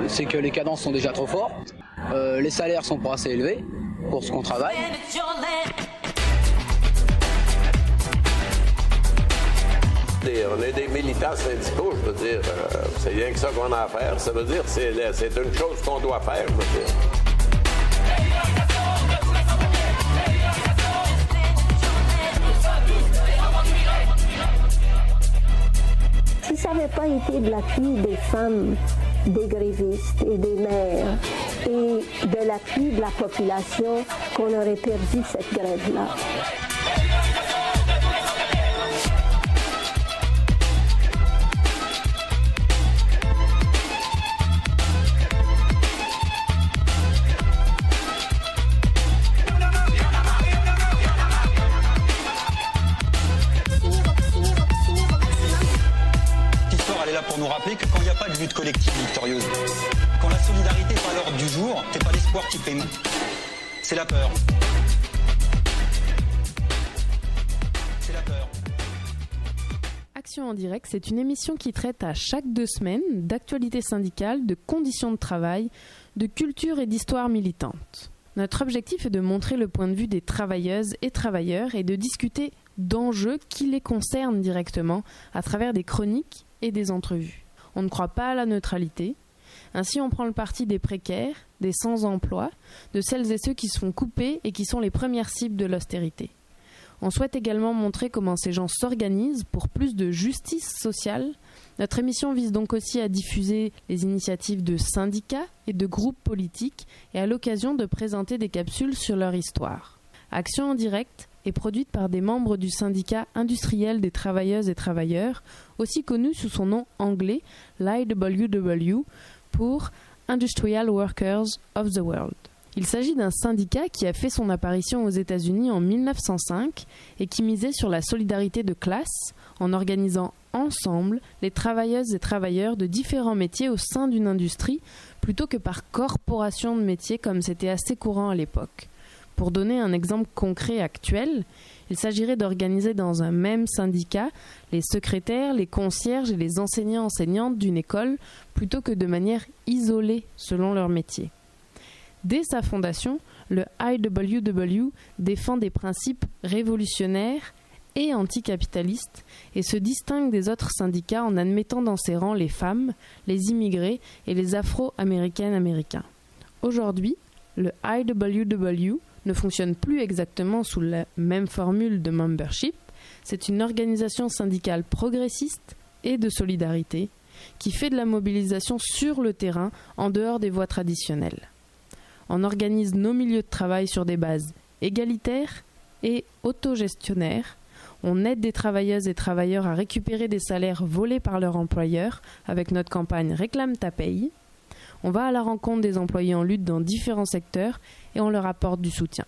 C'est que les cadences sont déjà trop fortes, les salaires sont pas assez élevés pour ce qu'on travaille. On est des militants syndicaux, je veux dire, c'est rien que ça qu'on a à faire. Ça veut dire que c'est une chose qu'on doit faire, je veux dire. Si ça n'avait pas été de l'appui des femmes, des grévistes et des mères et de l'appui de la population qu'on aurait perdu cette grève-là. Pour nous rappeler que quand il n'y a pas de lutte collective victorieuse, quand la solidarité n'est pas l'ordre du jour, c'est pas l'espoir qui prime, c'est la peur. C'est la peur. Action en direct, c'est une émission qui traite à chaque 2 semaines d'actualité syndicale, de conditions de travail, de culture et d'histoire militante. Notre objectif est de montrer le point de vue des travailleuses et travailleurs et de discuter d'enjeux qui les concernent directement à travers des chroniques et des entrevues. On ne croit pas à la neutralité. Ainsi, on prend le parti des précaires, des sans-emploi, de celles et ceux qui se font couper et qui sont les premières cibles de l'austérité. On souhaite également montrer comment ces gens s'organisent pour plus de justice sociale. Notre émission vise donc aussi à diffuser les initiatives de syndicats et de groupes politiques et à l'occasion de présenter des capsules sur leur histoire. Action en direct est produite par des membres du syndicat industriel des travailleuses et travailleurs, aussi connu sous son nom anglais, l'IWW, pour Industrial Workers of the World. Il s'agit d'un syndicat qui a fait son apparition aux États-Unis en 1905 et qui misait sur la solidarité de classe en organisant ensemble les travailleuses et travailleurs de différents métiers au sein d'une industrie plutôt que par corporation de métiers comme c'était assez courant à l'époque. Pour donner un exemple concret actuel, il s'agirait d'organiser dans un même syndicat les secrétaires, les concierges et les enseignants-enseignantes d'une école plutôt que de manière isolée selon leur métier. Dès sa fondation, le IWW défend des principes révolutionnaires et anticapitalistes et se distingue des autres syndicats en admettant dans ses rangs les femmes, les immigrés et les afro-américaines américains. Aujourd'hui, le IWW ne fonctionne plus exactement sous la même formule de membership. C'est une organisation syndicale progressiste et de solidarité qui fait de la mobilisation sur le terrain en dehors des voies traditionnelles. On organise nos milieux de travail sur des bases égalitaires et autogestionnaires. On aide des travailleuses et travailleurs à récupérer des salaires volés par leur employeur avec notre campagne Réclame ta paye. On va à la rencontre des employés en lutte dans différents secteurs et on leur apporte du soutien.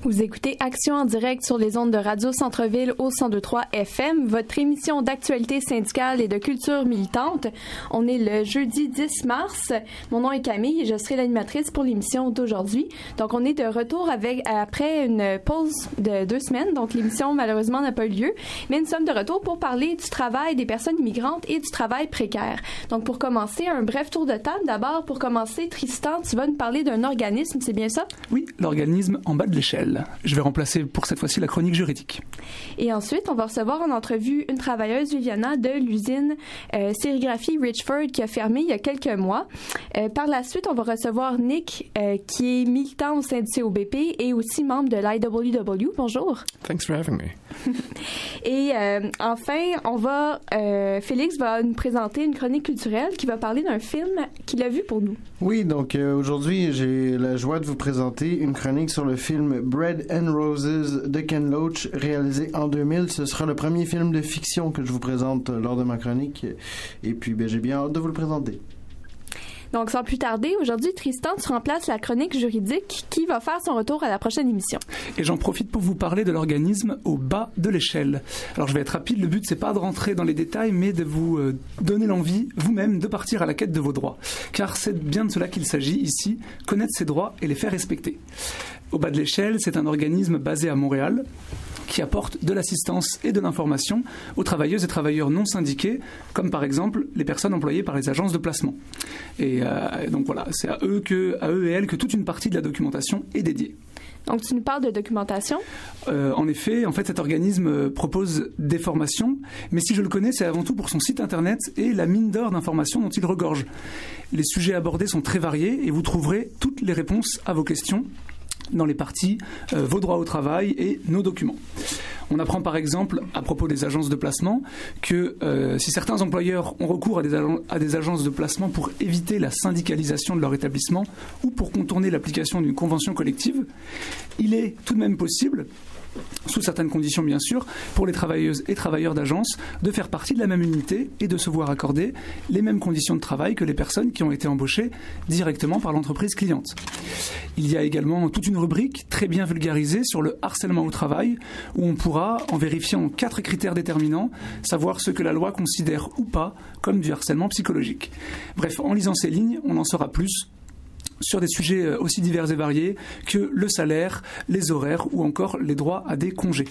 Vous écoutez Action en direct sur les ondes de Radio Centre-Ville au 102.3 FM, votre émission d'actualité syndicale et de culture militante. On est le jeudi 10 mars. Mon nom est Camille et je serai l'animatrice pour l'émission d'aujourd'hui. Donc, on est de retour après une pause de 2 semaines. Donc, l'émission, malheureusement, n'a pas eu lieu. Mais nous sommes de retour pour parler du travail des personnes immigrantes et du travail précaire. Donc, pour commencer, un bref tour de table. D'abord, pour commencer, Tristan, tu vas nous parler d'un organisme, c'est bien ça? Oui, l'organisme en bas de l'échelle. Je vais remplacer pour cette fois-ci la chronique juridique. Et ensuite, on va recevoir en entrevue une travailleuse, Viviana, de l'usine Sérigraphie Richford qui a fermé il y a quelques mois. Par la suite, on va recevoir Nick, qui est militant au sein du COBP et aussi membre de l'IWW. Bonjour. Thanks for having me. Et enfin, Félix va nous présenter une chronique culturelle qui va parler d'un film qu'il a vu pour nous. Oui, donc aujourd'hui, j'ai la joie de vous présenter une chronique sur le film Bread and Roses de Ken Loach, réalisé en 2000. Ce sera le premier film de fiction que je vous présente lors de ma chronique. Et puis, j'ai bien hâte de vous le présenter. Donc, sans plus tarder, aujourd'hui, Tristan, tu remplaces la chronique juridique qui va faire son retour à la prochaine émission. Et j'en profite pour vous parler de l'organisme au bas de l'échelle. Alors, je vais être rapide. Le but, c'est pas de rentrer dans les détails, mais de vous donner l'envie, vous-même, de partir à la quête de vos droits. Car c'est bien de cela qu'il s'agit ici, connaître ses droits et les faire respecter. Au bas de l'échelle, c'est un organisme basé à Montréal qui apporte de l'assistance et de l'information aux travailleuses et travailleurs non syndiqués, comme par exemple les personnes employées par les agences de placement. Et donc voilà, c'est à eux et elles que toute une partie de la documentation est dédiée. Donc, tu nous parles de documentation? En effet, cet organisme propose des formations, mais si je le connais, c'est avant tout pour son site internet et la mine d'or d'informations dont il regorge. Les sujets abordés sont très variés et vous trouverez toutes les réponses à vos questions dans les parties vos droits au travail et nos documents. On apprend par exemple, à propos des agences de placement, que si certains employeurs ont recours à des agences de placement pour éviter la syndicalisation de leur établissement ou pour contourner l'application d'une convention collective, il est tout de même possible, sous certaines conditions bien sûr, pour les travailleuses et travailleurs d'agence de faire partie de la même unité et de se voir accorder les mêmes conditions de travail que les personnes qui ont été embauchées directement par l'entreprise cliente. Il y a également toute une rubrique très bien vulgarisée sur le harcèlement au travail où on pourra, en vérifiant 4 critères déterminants, savoir ce que la loi considère ou pas comme du harcèlement psychologique. Bref, en lisant ces lignes, on en saura plus sur des sujets aussi divers et variés que le salaire, les horaires ou encore les droits à des congés.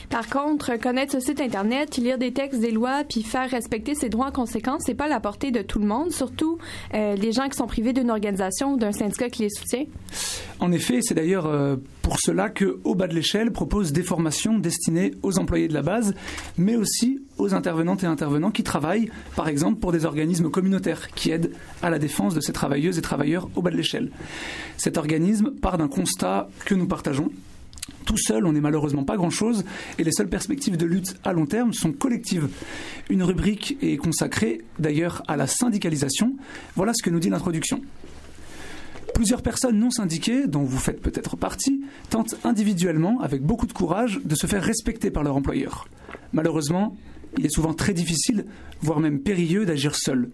Par contre, connaître ce site Internet, lire des textes, des lois, puis faire respecter ses droits en conséquence, c'est pas à la portée de tout le monde, surtout les gens qui sont privés d'une organisation ou d'un syndicat qui les soutient. En effet, c'est d'ailleurs pour cela que Au bas de l'échelle propose des formations destinées aux employés de la base, mais aussi aux intervenantes et intervenants qui travaillent, par exemple, pour des organismes communautaires qui aident à la défense de ces travailleuses et travailleurs au bas de l'échelle. Cet organisme part d'un constat que nous partageons. Tout seul, on n'est malheureusement pas grand-chose et les seules perspectives de lutte à long terme sont collectives. Une rubrique est consacrée d'ailleurs à la syndicalisation. Voilà ce que nous dit l'introduction. Plusieurs personnes non syndiquées, dont vous faites peut-être partie, tentent individuellement, avec beaucoup de courage, de se faire respecter par leur employeur. Malheureusement, il est souvent très difficile, voire même périlleux, d'agir seul.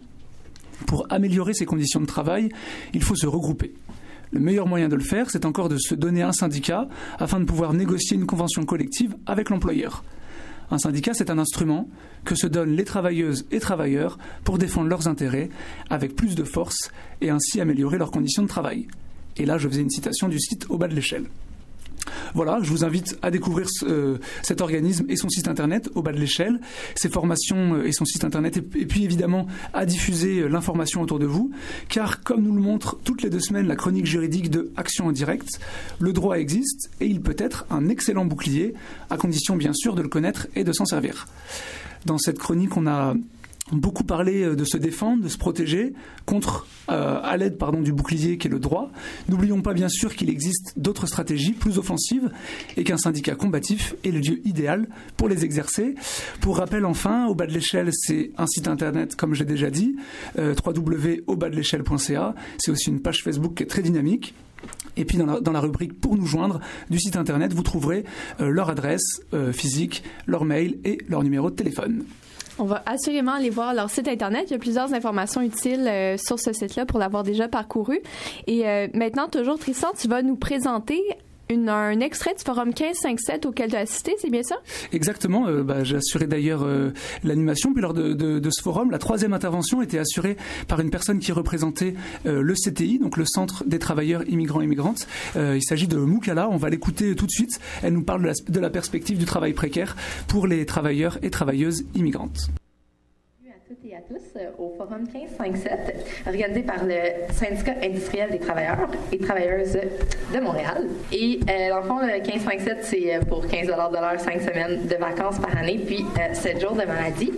Pour améliorer ses conditions de travail, il faut se regrouper. Le meilleur moyen de le faire, c'est encore de se donner un syndicat afin de pouvoir négocier une convention collective avec l'employeur. Un syndicat, c'est un instrument que se donnent les travailleuses et travailleurs pour défendre leurs intérêts avec plus de force et ainsi améliorer leurs conditions de travail. Et là, je faisais une citation du site Au bas de l'échelle. Voilà, je vous invite à découvrir cet organisme et son site internet Au bas de l'échelle, ses formations et son site internet, et puis évidemment à diffuser l'information autour de vous, car comme nous le montre toutes les 2 semaines la chronique juridique de Action en direct, le droit existe et il peut être un excellent bouclier, à condition bien sûr de le connaître et de s'en servir. Dans cette chronique, on a beaucoup parlé de se défendre, de se protéger à l'aide du bouclier qui est le droit. N'oublions pas bien sûr qu'il existe d'autres stratégies plus offensives et qu'un syndicat combatif est le lieu idéal pour les exercer. Pour rappel enfin, Au bas de l'échelle, c'est un site internet comme j'ai déjà dit, www.aubasdelechelle.ca. C'est aussi une page Facebook qui est très dynamique. Et puis dans la rubrique Pour nous joindre du site internet, vous trouverez leur adresse physique, leur mail et leur numéro de téléphone. On va assurément aller voir leur site Internet. Il y a plusieurs informations utiles sur ce site-là pour l'avoir déjà parcouru. Et maintenant, toujours, Tristan, tu vas nous présenter un extrait du forum 1557 auquel tu as assisté, c'est bien ça? Exactement. J'ai assuré d'ailleurs l'animation. Puis lors de ce forum, la 3e intervention était assurée par une personne qui représentait le CTI, donc le Centre des travailleurs immigrants et immigrantes. Il s'agit de Moukala. On va l'écouter tout de suite. Elle nous parle de la perspective du travail précaire pour les travailleurs et travailleuses immigrantes. Toutes et à tous au Forum 1557, organisé par le Syndicat industriel des travailleurs et travailleuses de Montréal. Et dans le fond, le 1557, c'est pour 15 $ de l'heure, 5 semaines de vacances par année, puis 7 jours de maladie.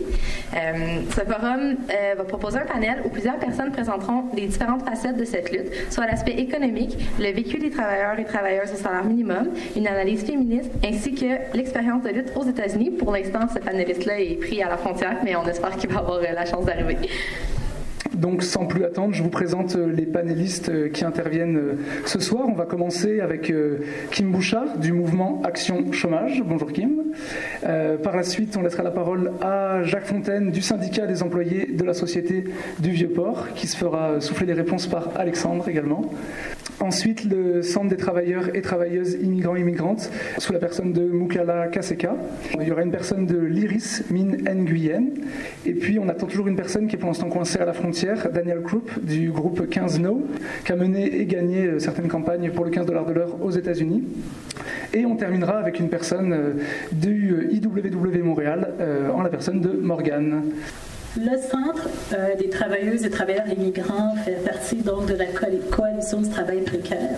Ce forum va proposer un panel où plusieurs personnes présenteront les différentes facettes de cette lutte, soit l'aspect économique, le vécu des travailleurs et travailleuses au salaire minimum, une analyse féministe, ainsi que l'expérience de lutte aux États-Unis. Pour l'instant, ce panéliste-là est pris à la frontière, mais on espère qu'il va avoir la chance d'arriver. Donc, sans plus attendre, je vous présente les panélistes qui interviennent ce soir. On va commencer avec Kim Bouchard du mouvement Action Chômage. Bonjour Kim. Par la suite, on laissera la parole à Jacques Fontaine du syndicat des employés de la Société du Vieux-Port, qui se fera souffler les réponses par Alexandre également. Ensuite, le Centre des travailleurs et travailleuses immigrants-immigrantes, sous la personne de Mukala Kaseka. Il y aura une personne de l'IRIS, Min Nguyen. Et puis, on attend toujours une personne qui est pour l'instant coincée à la frontière, Daniel Krupp, du groupe 15 No, qui a mené et gagné certaines campagnes pour le $15 de l'heure aux États-Unis. Et on terminera avec une personne du IWW Montréal, en la personne de Morgane. Le Centre des travailleuses et travailleurs immigrants fait partie donc de la Coalition du travail précaire.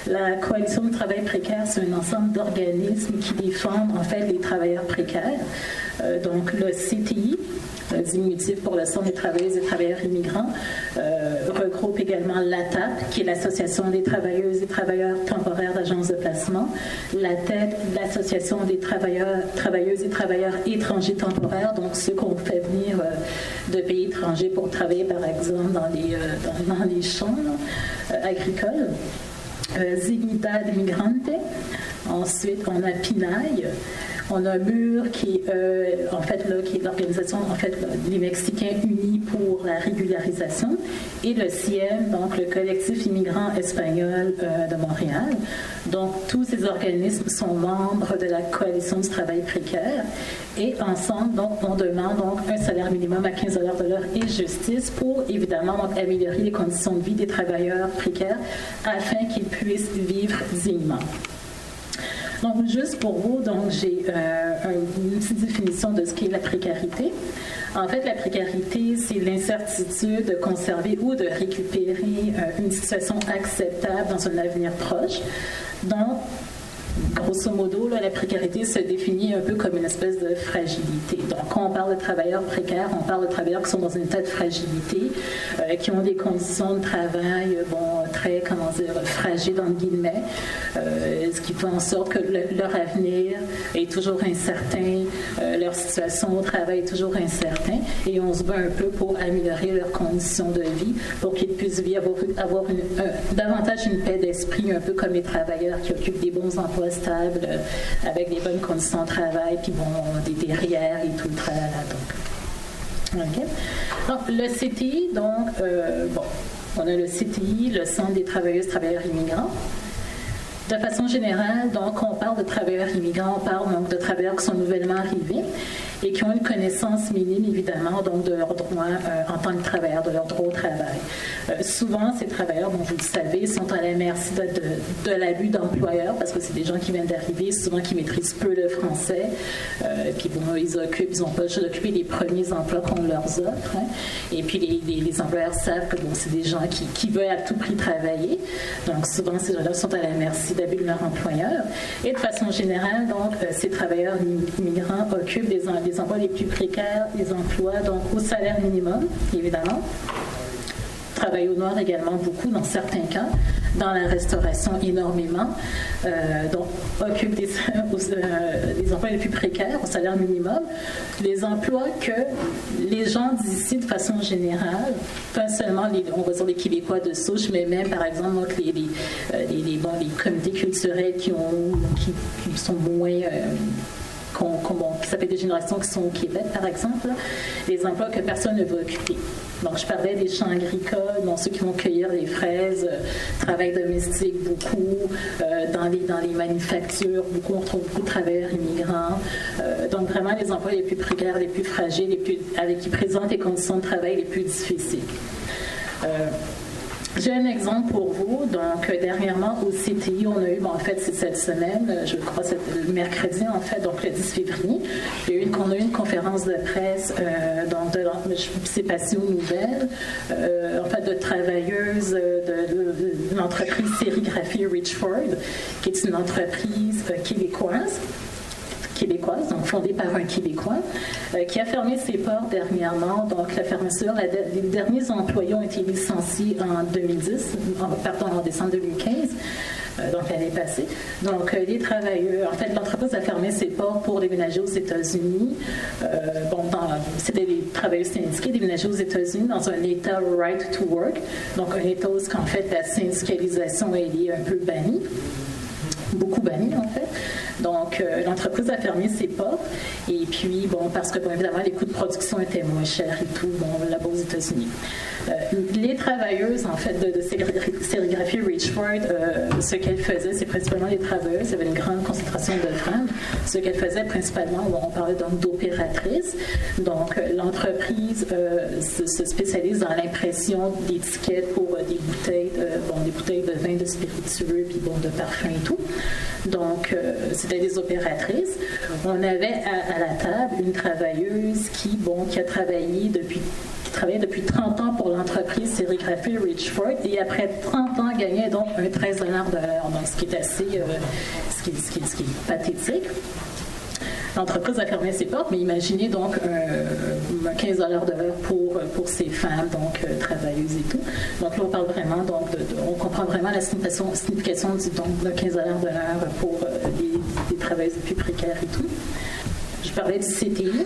La Coalition du travail précaire, c'est un ensemble d'organismes qui défendent en fait les travailleurs précaires. Donc le CTI, diminutif pour le Centre des travailleuses et travailleurs immigrants, regroupe également l'ATAP, qui est l'Association des travailleuses et travailleurs temporaires d'agences de placement, l'ATEP, l'Association des travailleuses et travailleurs étrangers temporaires, donc ceux qu'on fait venir de pays étrangers pour travailler, par exemple, dans les champs agricoles. Zignidad Migrante. Ensuite, on a PINAI. On a MUR qui est l'organisation des Mexicains unis pour la régularisation, et le CIEM, donc le collectif immigrant espagnol de Montréal. Donc tous ces organismes sont membres de la coalition du travail précaire, et ensemble donc on demande donc un salaire minimum à $15 de l'heure et justice pour évidemment donc, améliorer les conditions de vie des travailleurs précaires afin qu'ils puissent vivre dignement. Donc, juste pour vous, donc, j'ai une petite définition de ce qu'est la précarité. En fait, la précarité, c'est l'incertitude de conserver ou de récupérer une situation acceptable dans un avenir proche. Donc, grosso modo, là, la précarité se définit un peu comme une espèce de fragilité. Donc, quand on parle de travailleurs précaires, on parle de travailleurs qui sont dans une état de fragilité, qui ont des conditions de travail, très, fragiles, entre guillemets, ce qui fait en sorte que leur avenir est toujours incertain, leur situation au travail est toujours incertaine, et on se bat un peu pour améliorer leurs conditions de vie, pour qu'ils puissent avoir davantage une paix d'esprit, un peu comme les travailleurs qui occupent des bons emplois stables, avec des bonnes conditions de travail, puis des REER et tout le tralala. Donc, le CTI, donc, on a le CTI, le Centre des travailleuses et travailleurs immigrants. De façon générale, donc, quand on parle de travailleurs immigrants, on parle donc de travailleurs qui sont nouvellement arrivés et qui ont une connaissance minime, évidemment, donc de leurs droits en tant que travailleurs, de leurs droits au travail. Souvent, ces travailleurs, vous le savez, sont à la merci de l'abus d'employeurs, parce que c'est des gens qui viennent d'arriver, souvent qui maîtrisent peu le français, puis ils ont pas juste d'occuper les premiers emplois qu'on leur offre, hein. Et puis les employeurs savent que c'est des gens qui veulent à tout prix travailler, donc souvent ces gens-là sont à la merci d'abus de leur employeur. Et de façon générale, donc, ces travailleurs immigrants occupent les emplois les plus précaires, les emplois donc au salaire minimum, évidemment. Travaillent au noir également beaucoup dans certains cas, dans la restauration énormément, donc occupent des emplois les plus précaires au salaire minimum, les emplois que les gens d'ici de façon générale, pas seulement on va dire les Québécois de souche, mais même par exemple donc, les comités culturels qui sont moins ça fait des générations qui sont au Québec, par exemple, les emplois que personne ne veut occuper. Donc, je parlais des champs agricoles, ceux qui vont cueillir les fraises, travail domestique, beaucoup, dans les manufactures, on retrouve beaucoup de travailleurs immigrants. Donc, vraiment, les emplois les plus précaires, les plus fragiles, qui présentent les conditions de travail les plus difficiles. J'ai un exemple pour vous. Donc, dernièrement, au CTI, on a eu, c'est cette semaine, je crois, le mercredi, en fait, donc le 10 février, on a eu une conférence de presse, c'est passé aux nouvelles, de travailleuses de l'entreprise Sérigraphie Richford, qui est une entreprise québécoise, donc fondée par un Québécois, qui a fermé ses portes dernièrement. Donc, la fermeture, les derniers employés ont été licenciés en décembre 2015. Donc, l'année passée. Donc, les travailleurs, l'entreprise a fermé ses portes pour déménager aux États-Unis. C'était des travailleurs syndiqués déménager aux États-Unis dans un État right to work. Donc, un État où, en fait, la syndicalisation est un peu bannie. Beaucoup bannie, en fait. Donc, l'entreprise a fermé ses portes. Et puis, parce que, évidemment, les coûts de production étaient moins chers et tout, là-bas aux États-Unis. Les travailleuses, en fait, de sérigraphie Richford, ce qu'elles faisaient, c'est principalement les travailleuses. Il y avait une grande concentration de femmes. Ce qu'elles faisaient principalement, on parlait donc d'opératrices. Donc, l'entreprise se spécialise dans l'impression d'étiquettes pour des bouteilles de vin, de spiritueux, puis de parfum et tout. Donc, c'était des opératrices. On avait à la table une travailleuse qui a travaillé depuis 30 ans pour l'entreprise Sérigraphie Richford et après 30 ans gagnait donc un 13 $ de l'heure, donc ce qui est assez ce qui est pathétique. L'entreprise a fermé ses portes, mais imaginez donc 15 $ de l'heure pour ces femmes, donc travailleuses et tout. Donc là, on parle vraiment, on comprend vraiment la signification de 15 $ de l'heure pour les travailleuses les plus précaires et tout. Je parlais du CTI.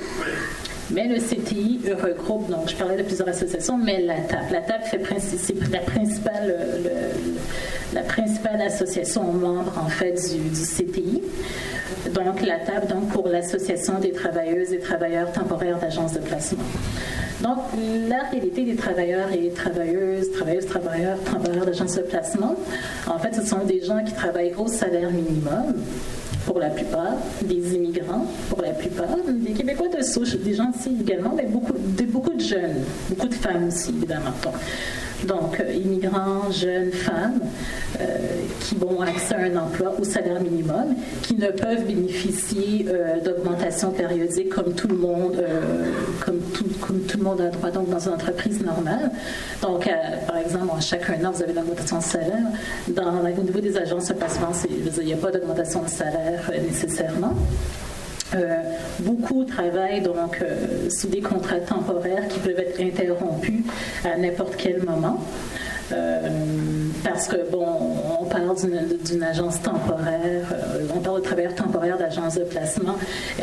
Mais le CTI regroupe, donc je parlais de plusieurs associations, mais la TAP c'est la principale association membre en fait du CTI. Donc la TAP pour l'Association des travailleuses et travailleurs temporaires d'agences de placement. Donc la réalité des travailleurs et travailleuses, travailleurs temporaires d'agences de placement, en fait ce sont des gens qui travaillent au salaire minimum. Pour la plupart, des immigrants, pour la plupart, des Québécois de souche, des gens ici également, mais beaucoup de jeunes, beaucoup de femmes aussi, évidemment. Donc, immigrants, jeunes femmes qui ont accès à un emploi au salaire minimum, qui ne peuvent bénéficier d'augmentation périodique comme tout le monde, comme tout le monde a droit donc dans une entreprise normale. Donc, par exemple, chaque un an, vous avez l'augmentation de salaire. Au niveau des agences de placement, il n'y a pas d'augmentation de salaire nécessairement. Beaucoup travaillent donc sous des contrats temporaires qui peuvent être interrompus à n'importe quel moment. Parce que, on parle d'une agence temporaire, on parle de travailleurs temporaires d'agence de placement.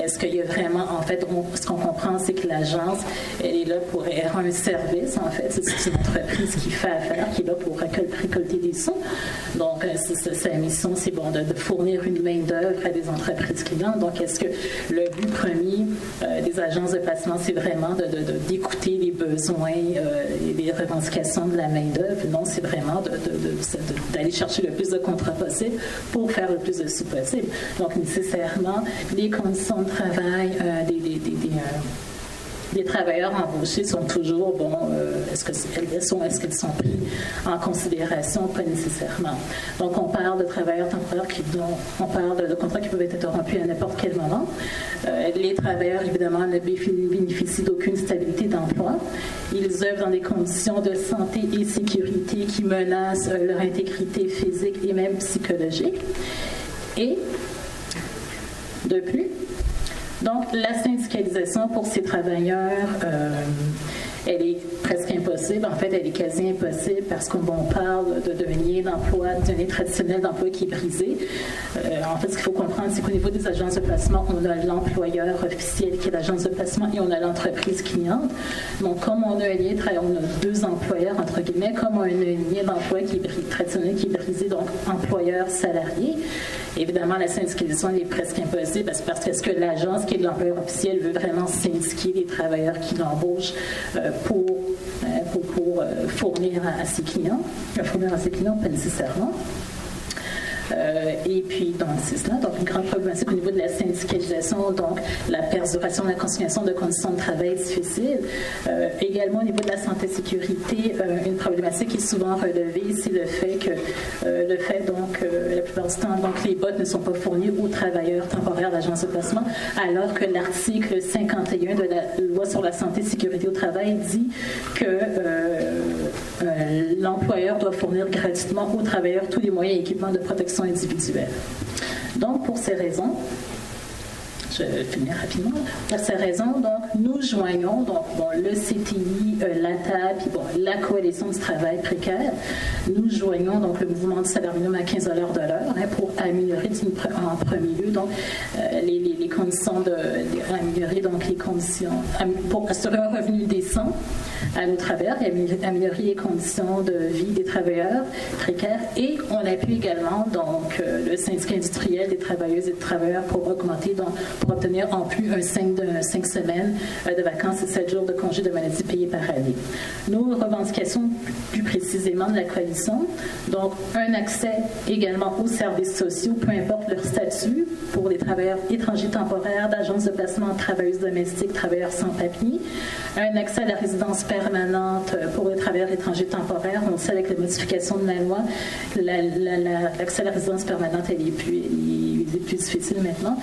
Est-ce qu'il y a vraiment, en fait, ce qu'on comprend, c'est que l'agence, elle est là pour rendre un service, en fait. C'est une entreprise qui fait affaire, qui est là pour récolter des sous. Donc, sa mission, c'est de fournir une main-d'œuvre à des entreprises clientes. Donc, est-ce que le but premier des agences de placement, c'est vraiment d'écouter les besoins et les revendications de la main-d'œuvre? Non, c'est vraiment d'aller chercher le plus de contrats possible pour faire le plus de sous possible. Donc, nécessairement, les conditions de travail des travailleurs embauchés sont toujours, est-ce qu'elles sont pris en considération? Pas nécessairement. Donc, on parle de travailleurs temporaires on parle de contrats qui peuvent être interrompus à n'importe quel moment. Les travailleurs, évidemment, ne bénéficient d'aucune stabilité d'emploi. Ils œuvrent dans des conditions de santé et sécurité qui menacent leur intégrité physique et même psychologique. Et, de plus, donc, la syndicalisation pour ces travailleurs, elle est presque impossible. En fait, elle est quasi impossible parce qu'on parle d'un lien d'emploi, d'un lien traditionnel d'emploi qui est brisé. En fait, ce qu'il faut comprendre, c'est qu'au niveau des agences de placement, on a l'employeur officiel qui est l'agence de placement et on a l'entreprise cliente. Donc, comme on a un lien, on a deux employeurs, entre guillemets, comme on a un lien d'emploi qui est traditionnel, qui est brisé, donc employeur-salarié. Évidemment, la syndicalisation est presque impossible parce que l'agence qui est de l'employeur officiel veut vraiment syndiquer les travailleurs qui l'embauchent pour fournir à ses clients. Fournir à ses clients, pas nécessairement. Et puis, donc, c'est cela. Donc, une grande problématique au niveau de la syndicalisation, donc la perduration, la continuation de conditions de travail difficiles. Également, au niveau de la santé et sécurité, une problématique qui est souvent relevée, c'est le fait que, la plupart du temps, donc, les bottes ne sont pas fournies aux travailleurs temporaires d'agence de placement, alors que l'article 51 de la loi sur la santé et sécurité au travail dit que l'employeur doit fournir gratuitement aux travailleurs tous les moyens et équipements de protection individuelle. Donc, pour ces raisons, je vais finir rapidement. Pour ces raisons, donc, nous joignons le CTI, la TAP, puis la Coalition du travail précaire. Nous joignons donc le mouvement du salaire minimum à 15 $ de l'heure pour améliorer en premier lieu donc les conditions améliorer donc les conditions pour assurer un revenu décent à nos travailleurs et améliorer les conditions de vie des travailleurs précaires. Et on appuie également donc le syndicat industriel des travailleuses et des travailleurs pour pour obtenir en plus un 5 semaines de vacances et 7 jours de congés de maladie payés par année. Nos revendications plus précisément de la coalition, donc un accès également aux services sociaux, peu importe leur statut, pour les travailleurs étrangers temporaires, d'agences de placement, travailleuses domestiques, travailleurs sans papier, un accès à la résidence permanente pour les travailleurs étrangers temporaires. On sait avec la modification de la loi, l'accès à la résidence permanente elle est plus difficile maintenant.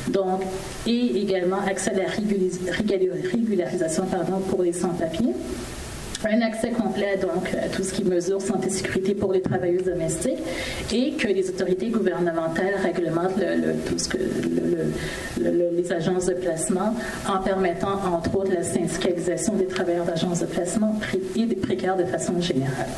Donc, et également accès à la régularisation pour les sans-papiers. Un accès complet donc à tout ce qui mesure santé et sécurité pour les travailleuses domestiques et que les autorités gouvernementales réglementent les agences de placement en permettant entre autres la syndicalisation des travailleurs d'agences de placement et des précaires de façon générale.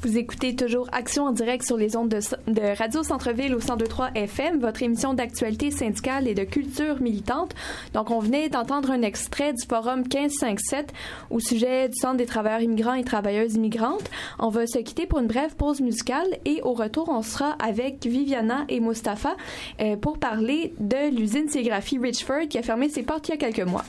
Vous écoutez toujours Action en direct sur les ondes de Radio Centre-Ville au 102.3 FM, votre émission d'actualité syndicale et de culture militante. Donc, on venait d'entendre un extrait du forum 1557 au sujet du Centre des travailleurs immigrants et travailleuses immigrantes. On va se quitter pour une brève pause musicale et au retour, on sera avec Viviana et Mustapha pour parler de l'usine sérigraphie Richford qui a fermé ses portes il y a quelques mois.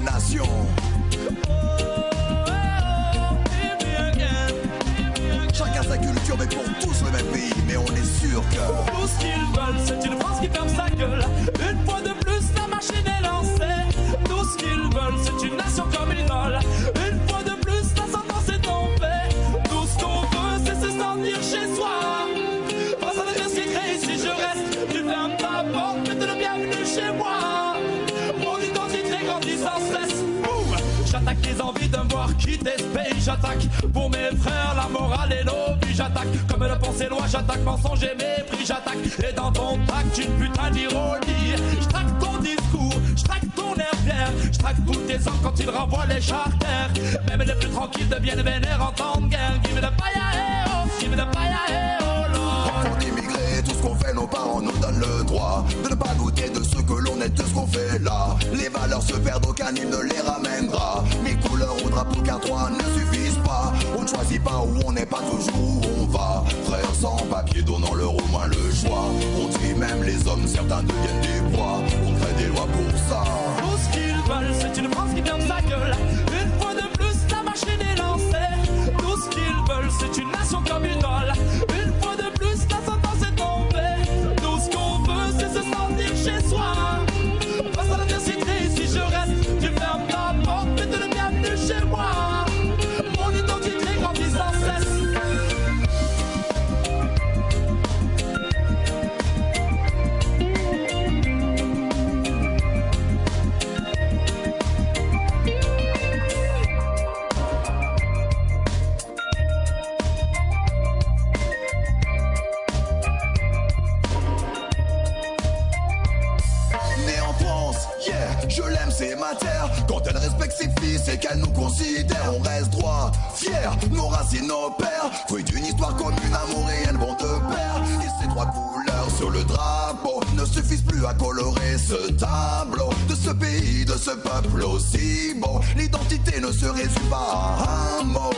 Nation. Chacun sa culture, mais pour tous le même pays. Mais on est sûr que tout ce qu'ils veulent, c'est une France qui ferme sa gueule. Une fois de plus, la machine est lancée. Tout ce qu'ils veulent, c'est une nation comme ils veulent. Une fois de plus, la sentence est tombée. Tout ce qu'on veut, c'est se sentir chez soi. Face à l'adversité, ici je reste. Tu fermes ta porte, mais t'es le bienvenu chez moi. J'attaque les envies de me voir quitter ce pays. J'attaque pour mes frères la morale et l'objet. J'attaque comme le pensée loi. J'attaque mensonge et mépris. J'attaque et dans ton tact une putain d'ironie. J'traque ton discours, j'traque ton air fier. J'traque tous tes hommes quand ils renvoient les charters. Même les plus tranquilles deviennent vénères en temps de guerre. Give me the fire, hey oh, give me the fire, hey oh Lord. Enfants d'immigrés, tout ce qu'on fait, nos parents nous donnent le droit de ne pas douter de ce que l'on est, de ce qu'on fait là. Les valeurs se perdent, aucun hymne ne les ramènera. Mes couleurs au drapeau car toi ne suffisent pas. On ne choisit pas où on n'est pas toujours où on va. Frères sans papier, donnons-leur au moins le choix. On tue même les hommes, certains deviennent des proies. On crée des lois pour ça. Tout ce qu'ils veulent, c'est une France qui ferme sa gueule. Une fois de plus, la machine est lancée. Tout ce qu'ils veulent, c'est une nation comme une idole. Une fois de plus, la sentence est tombée. Tout ce qu'on veut, c'est se sentir chez soi. Face à l'adversité, ici je reste. Tu fermes ta porte, mais t'es le bienvenu chez moi. Mon identité grandit sans cesse. Je l'aime, c'est ma terre. Quand elle respecte ses fils et qu'elle nous considère, on reste droit, fier, nos racines, nos pères. Fruit d'une histoire commune, amour et elles vont de pair. Et ces trois couleurs sur le drapeau ne suffisent plus à colorer ce tableau de ce pays, de ce peuple aussi beau. L'identité ne se résume pas à un mot.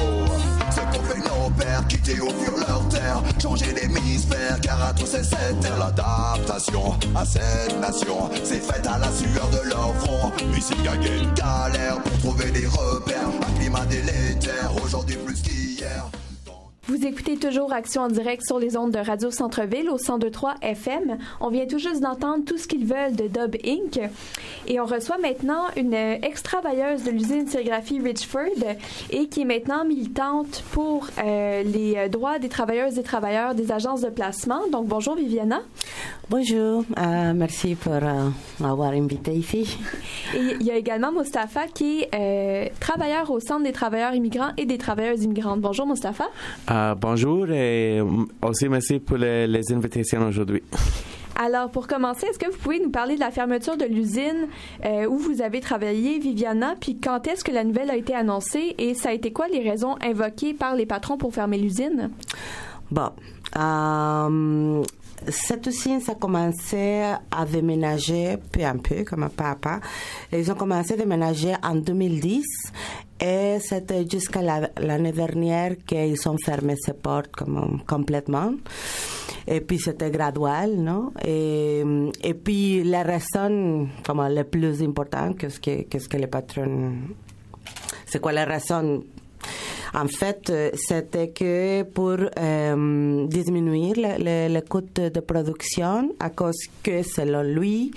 Ce qu'ont fait nos pères, quitter au fur leur terre, changer d'hémisphère, car à tous c'est cette terre. L'adaptation à cette nation, c'est faite à la sueur de leur front. Puis s'il y a une galère pour trouver des repères, un climat délétère, aujourd'hui plus qu'hier. Vous écoutez toujours Action en direct sur les ondes de Radio Centre-Ville au 102.3 FM. On vient tout juste d'entendre Tout ce qu'ils veulent de Dub Inc. Et on reçoit maintenant une ex-travailleuse de l'usine sérigraphie Richford et qui est maintenant militante pour les droits des travailleuses et travailleurs des agences de placement. Donc, bonjour Viviana. Bonjour, merci pour m'avoir invité ici. Et il y a également Mustapha qui est travailleur au Centre des travailleurs immigrants et des travailleuses immigrantes. Bonjour Mustapha. Bonjour et aussi merci pour les invitations aujourd'hui. Alors, pour commencer, est-ce que vous pouvez nous parler de la fermeture de l'usine où vous avez travaillé, Viviana, puis quand est-ce que la nouvelle a été annoncée et ça a été quoi les raisons invoquées par les patrons pour fermer l'usine? Bon, cette usine, ça commençait à déménager peu à peu, comme pas à pas. Ils ont commencé à déménager en 2010 et c'était jusqu'à l'année dernière qu'ils ont fermé ces portes complètement. Et puis c'était graduel, non? Et puis la raison, comme le plus important, qu'est-ce que les patrons, c'est quoi la raison? En fait, c'était que pour diminuer le coût de production, à cause que, selon lui,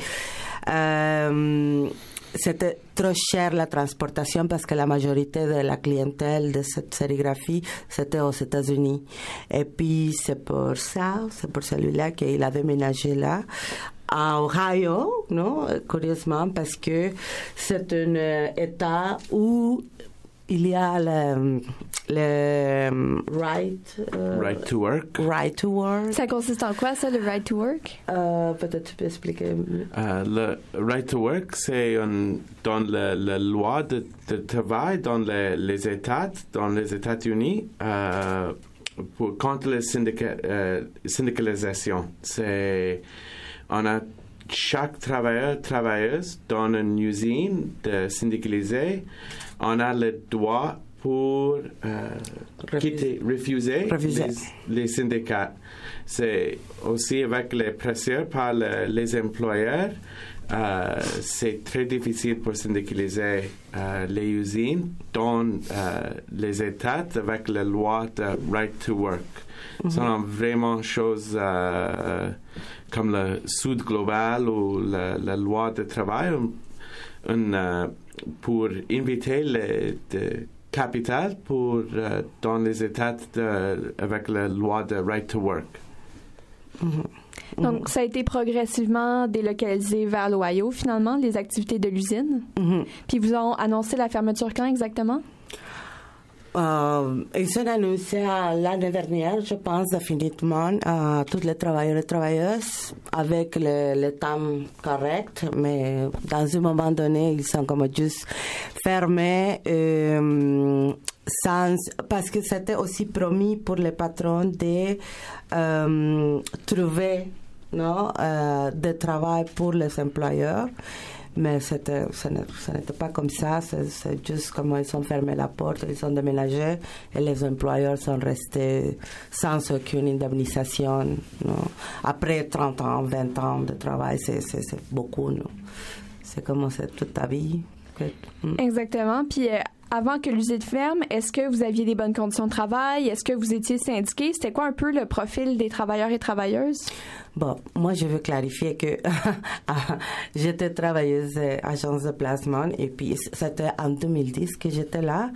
c'était trop cher la transportation parce que la majorité de la clientèle de cette sérigraphie, c'était aux États-Unis. Et puis, c'est pour celui-là qu'il a déménagé là. À Ohio, non? Curieusement, parce que c'est un État où il y a le right to work. Right to work. Ça consiste en quoi, ça, le right to work? Peut-être tu peux expliquer. Le right to work, c'est dans la loi de travail dans les États, dans les États-Unis, contre la syndicalisation. On a chaque travailleuse dans une usine de syndicaliser, on a le droit pour refuser les syndicats. C'est aussi avec les pressures par les employeurs. C'est très difficile pour syndicaliser les usines dans les États avec la loi de right to work. Ce sont vraiment choses comme le Sud global ou la loi de travail pour inviter le capital pour dans les États avec la loi de right to work. Donc, ça a été progressivement délocalisé vers l'Ohio, finalement, les activités de l'usine. Puis, vous ont annoncé la fermeture quand exactement? Ils ont annoncé l'année dernière, je pense, définitivement, à tous les travailleurs et travailleuses avec le temps correct, mais dans un moment donné, ils sont comme juste fermés parce que c'était aussi promis pour les patrons de trouver de travail pour les employeurs. Mais ça n'était pas comme ça, c'est juste comme ils ont fermé la porte, ils ont déménagé et les employeurs sont restés sans aucune indemnisation. Non? Après 30 ans, 20 ans de travail, c'est beaucoup. Non? C'est comme c'est toute ta vie. Exactement. Puis avant que l'usine ferme, est-ce que vous aviez des bonnes conditions de travail? Est-ce que vous étiez syndiqué? C'était quoi un peu le profil des travailleurs et travailleuses? Bon, moi, je veux clarifier que j'étais travailleuse agence de placement et puis c'était en 2010 que j'étais là.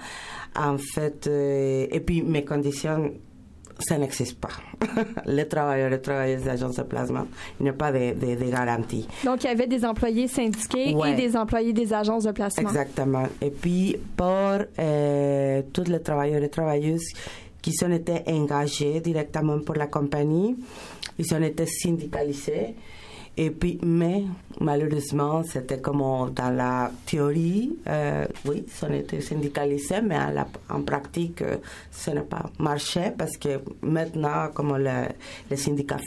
En fait, et puis mes conditions, ça n'existe pas. Les travailleurs et travailleuses d'agence de placement, il n'y a pas de garantie. Donc, il y avait des employés syndiqués et des employés des agences de placement. Exactement. Et puis, pour tous les travailleurs et travailleuses qui ont été engagés directement pour la compagnie, ils ont été syndicalisés. Et puis, mais malheureusement, c'était comme dans la théorie, oui, ils ont été syndicalisés, mais en pratique, ça n'a pas marché parce que maintenant, comme les syndicats ne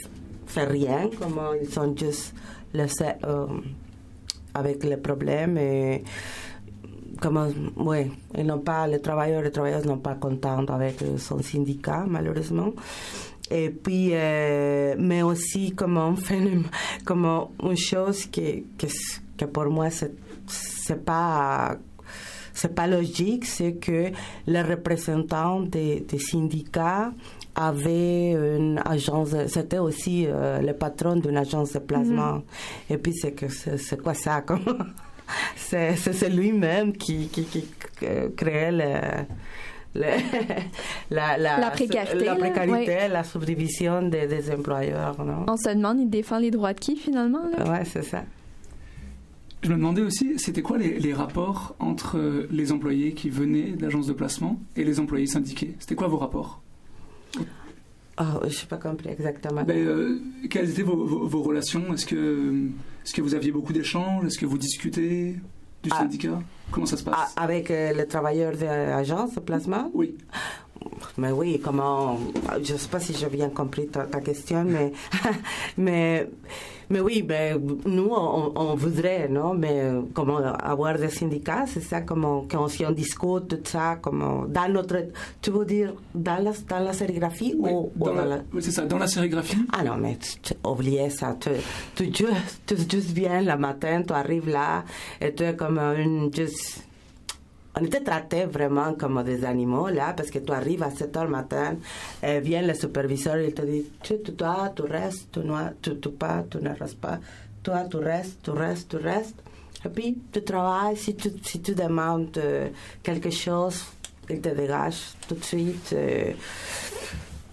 font rien, comme ils sont juste laissés avec les problèmes et ils n'ont pas, les travailleurs et les travailleuses n'ont pas contents avec son syndicat, malheureusement. Et puis, mais aussi comme une chose que pour moi c'est pas logique, c'est que les représentants des syndicats avaient une agence, c'était aussi le patron d'une agence de placement. Et puis c'est quoi ça? C'est lui-même qui créait la précarité, la subdivision des employeurs. Non? On se demande, il défend les droits de qui finalement? Oui, c'est ça. Je me demandais aussi, c'était quoi les rapports entre les employés qui venaient de l'agence de placement et les employés syndiqués? C'était quoi vos rapports? Je n'ai pas compris exactement. Quelles étaient vos relations? Est-ce que vous aviez beaucoup d'échanges? Est-ce que vous discutez du syndicat? Comment ça se passe? Avec les travailleurs de l'agence de placement? Oui. Mais oui, comment... Je ne sais pas si j'ai bien compris ta question, mais oui, nous, on voudrait, non? Mais comment avoir des syndicats, c'est ça, comment, si on discute tout ça, comment... Dans notre... Tu veux dire dans la sérigraphie? Oui, oui, c'est ça, dans la sérigraphie. Ah non, mais tu oublies ça. Tu juste viens le matin, tu arrives là, et tu es comme on était traités vraiment comme des animaux, là, parce que tu arrives à 7 heures le matin, vient le superviseur, il te dit, toi, tu restes, tu pas, tu ne restes pas, toi, tu restes. Et puis, tu travailles, si tu demandes quelque chose, il te dégage tout de suite.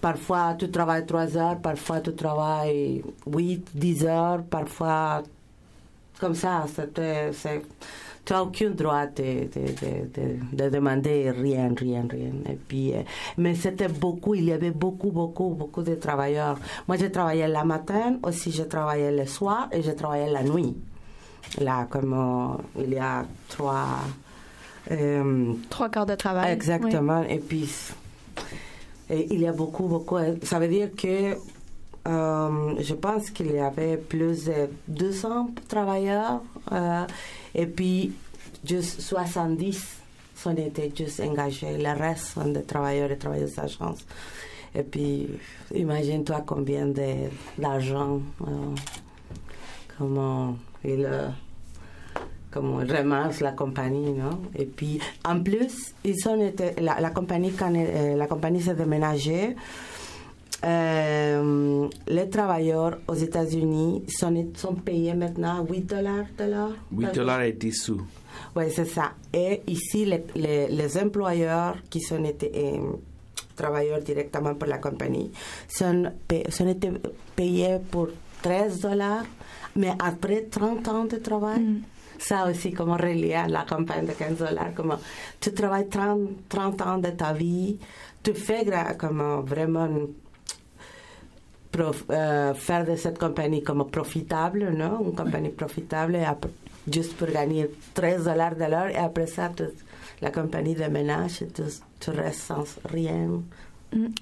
Parfois, tu travailles 3 heures, parfois, tu travailles 8, 10 heures, parfois, comme ça, tu n'as aucun droit de demander rien. Et puis, mais c'était beaucoup, il y avait beaucoup de travailleurs. Moi, j'ai travaillé le matin, aussi j'ai travaillé le soir et j'ai travaillé la nuit. Là, comme il y a 3 quarts de travail. Exactement. Oui. Et puis, il y a beaucoup. Ça veut dire que je pense qu'il y avait plus de 200 travailleurs. Et puis, juste 70 sont été juste engagés. Le reste sont des travailleurs et travailleuses d'agences. Et puis, imagine-toi combien d'argent, comment il ramasse la compagnie, non? Et puis, en plus, la compagnie s'est déménagée. Les travailleurs aux États-Unis sont payés maintenant $8 de l'heure. $8 et 10 sous. Oui, c'est ça. Et ici, les employeurs qui sont été travailleurs directement pour la compagnie sont été payés pour $13, mais après 30 ans de travail. Ça aussi, comment relié à la campagne de $15, comment tu travailles 30 ans de ta vie, tu fais comment vraiment faire de cette compagnie comme profitable, non? Une compagnie profitable, et après, juste pour gagner $13 de l'heure, et après ça, la compagnie déménage et tu restes sans rien.